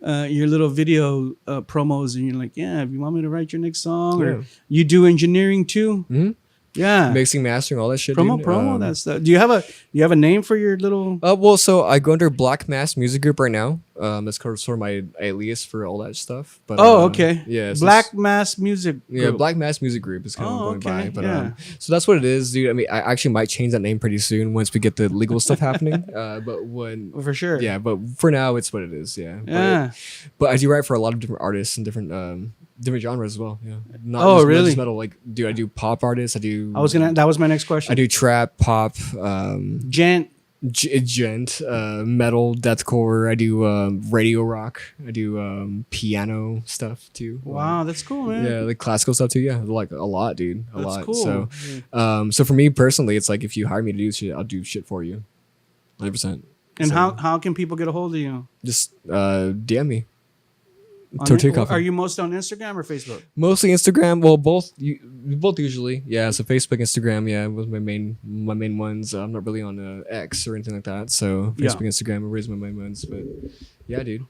Speaker 1: Your little video promos, and you're like, yeah, if you want me to write your next song,
Speaker 2: Yeah.
Speaker 1: or you do engineering too.
Speaker 2: Mm-hmm.
Speaker 1: Yeah.
Speaker 2: Mixing, mastering, all that shit.
Speaker 1: Promo,
Speaker 2: dude.
Speaker 1: that stuff. Do you have a name for your little?
Speaker 2: Well, so I go under Black Mass Music Group right now. That's sort of my alias for all that stuff. But
Speaker 1: Okay.
Speaker 2: yeah, so
Speaker 1: Black Mass Music.
Speaker 2: yeah,
Speaker 1: Group.
Speaker 2: Black Mass Music Group is kind of going
Speaker 1: okay,
Speaker 2: by. But
Speaker 1: yeah.
Speaker 2: so that's what it is, dude. I mean, I actually might change that name pretty soon once we get the legal stuff happening. But when
Speaker 1: For sure.
Speaker 2: yeah, but for now it's what it is. Yeah.
Speaker 1: Yeah.
Speaker 2: But I do write for a lot of different artists and different genres as well. Yeah.
Speaker 1: Oh,
Speaker 2: not
Speaker 1: really?
Speaker 2: just metal. Like, dude, I do pop artists.
Speaker 1: That was my next question.
Speaker 2: I do trap, pop,
Speaker 1: Gent.
Speaker 2: gent, metal, deathcore. I do radio rock. I do piano stuff too.
Speaker 1: Wow, that's cool, man.
Speaker 2: Yeah, like classical stuff too. Yeah, like a lot, dude. A
Speaker 1: That's
Speaker 2: lot.
Speaker 1: cool.
Speaker 2: So, so for me personally, it's like if you hire me to do shit, I'll do shit for you, 100%.
Speaker 1: And
Speaker 2: So,
Speaker 1: how can people get a hold of you?
Speaker 2: just DM me.
Speaker 1: On
Speaker 2: Tortilla
Speaker 1: it-
Speaker 2: coffee.
Speaker 1: Are you most on Instagram or Facebook?
Speaker 2: Mostly Instagram. Well, both usually. Yeah, so Facebook, Instagram. Yeah, was my main ones. I'm not really on X or anything like that. So
Speaker 1: Yeah.
Speaker 2: Facebook, Instagram are always my main ones. But yeah, dude.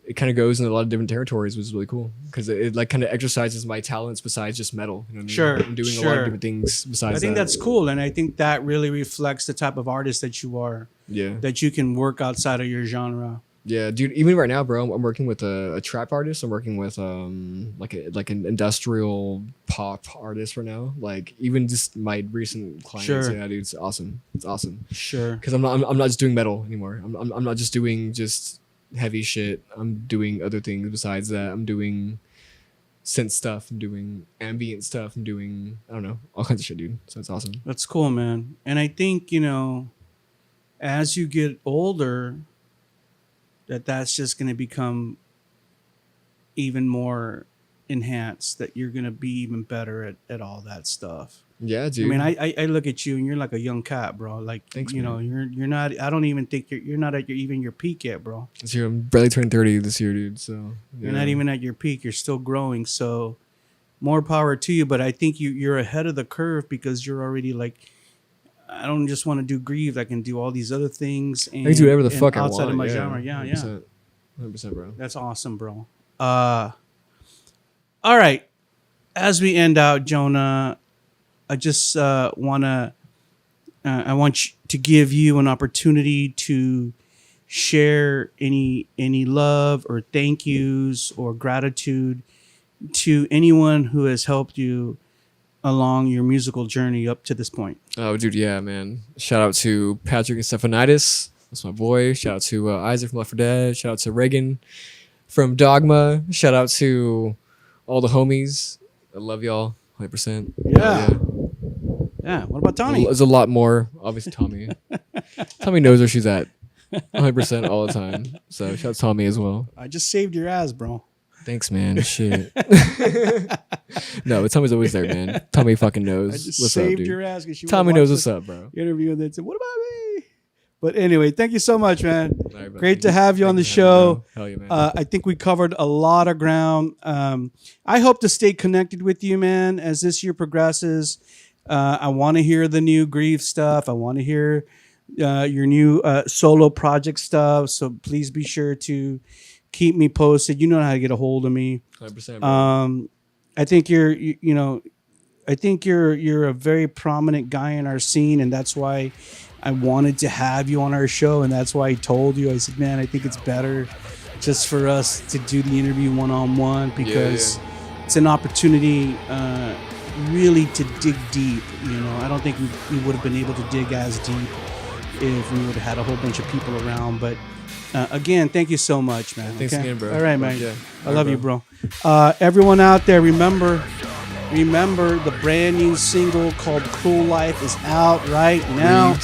Speaker 2: It kind of goes in a lot of different territories, which is really cool because it like kind of exercises my talents besides just metal. You know what I mean?
Speaker 1: Sure,
Speaker 2: I'm doing a lot of different things besides.
Speaker 1: I think
Speaker 2: that.
Speaker 1: that's cool, and I think that really reflects the type of artist that you are.
Speaker 2: Yeah.
Speaker 1: That you can work outside of your genre.
Speaker 2: Yeah, dude. Even right now, bro, I'm working with a trap artist. I'm working with like an industrial pop artist right now. Like even just my recent clients.
Speaker 1: Sure.
Speaker 2: Yeah, dude, it's awesome. It's awesome
Speaker 1: Sure.
Speaker 2: because I'm not just doing metal anymore. I'm not just doing just heavy shit. I'm doing other things besides that. I'm doing synth stuff. I'm doing ambient stuff. I'm doing I don't know all kinds of shit, dude. So it's awesome.
Speaker 1: That's cool, man. And I think as you get older, that's just going to become even more enhanced, that you're going to be even better at all that stuff.
Speaker 2: Yeah, dude.
Speaker 1: I mean, I look at you and you're like a young cat, bro. Like,
Speaker 2: Thanks,
Speaker 1: you're not, I don't even think you're not at even your peak yet, bro.
Speaker 2: this year I'm barely turning 30 this year, dude. So
Speaker 1: You're not even at your peak. You're still growing. So more power to you. But I think you're ahead of the curve because you're already like, I don't just want to do Grieved. I can do all these other things. And,
Speaker 2: I can do whatever the fuck I
Speaker 1: outside
Speaker 2: want.
Speaker 1: of my
Speaker 2: yeah,
Speaker 1: genre. Yeah,
Speaker 2: 100%, 100%, bro.
Speaker 1: That's awesome, bro. All right. As we end out, Jonah, I just I want to give you an opportunity to share any love or thank yous or gratitude to anyone who has helped you along your musical journey up to this point.
Speaker 2: Oh, dude, yeah, man. Shout out to Patrick and Stephanitis. That's my boy. Shout out to Isaac from Left 4 Dead. Shout out to Reagan from Dogma. Shout out to all the homies. I love y'all, 100%.
Speaker 1: Yeah. Yeah. What about Tommy?
Speaker 2: There's a lot more. Obviously, Tommy. Tommy knows where she's at 100% all the time. So shout out to Tommy as well.
Speaker 1: I just saved your ass, bro.
Speaker 2: Thanks, man. Shit. No, but Tommy's always there, man. Tommy fucking knows
Speaker 1: I just
Speaker 2: what's
Speaker 1: saved
Speaker 2: up, dude.
Speaker 1: your ass because
Speaker 2: Tommy knows what's up, bro.
Speaker 1: Interview and then said, "What about me?" But anyway, thank you so much, man.
Speaker 2: All right, bro.
Speaker 1: Great to have you on the
Speaker 2: Thank you for having me,
Speaker 1: show.
Speaker 2: bro. Hell yeah, man.
Speaker 1: I think we covered a lot of ground. I hope to stay connected with you, man, as this year progresses. I want to hear the new Grieved stuff. I want to hear your new solo project stuff. So please be sure to keep me posted. You know how to get a hold of me.
Speaker 2: 100%, bro.
Speaker 1: I think you're a very prominent guy in our scene, and that's why I wanted to have you on our show, and that's why I told you. I said, man, I think it's better just for us to do the interview one-on-one because it's an opportunity really to dig deep. I don't think we would have been able to dig as deep if we would have had a whole bunch of people around. But again, thank you so much, man.
Speaker 2: Thanks again, bro.
Speaker 1: All right, man.
Speaker 2: Yeah.
Speaker 1: I love you, bro. Everyone out there, remember the brand new single called Cruel Life is out right now.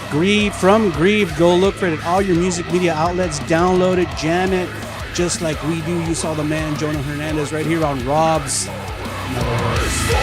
Speaker 1: Grieved, from Grieved. Go look for it at all your music media outlets. Download it, jam it, just like we do. You saw the man Jonah Hernandez right here on Rob's MetalWorks.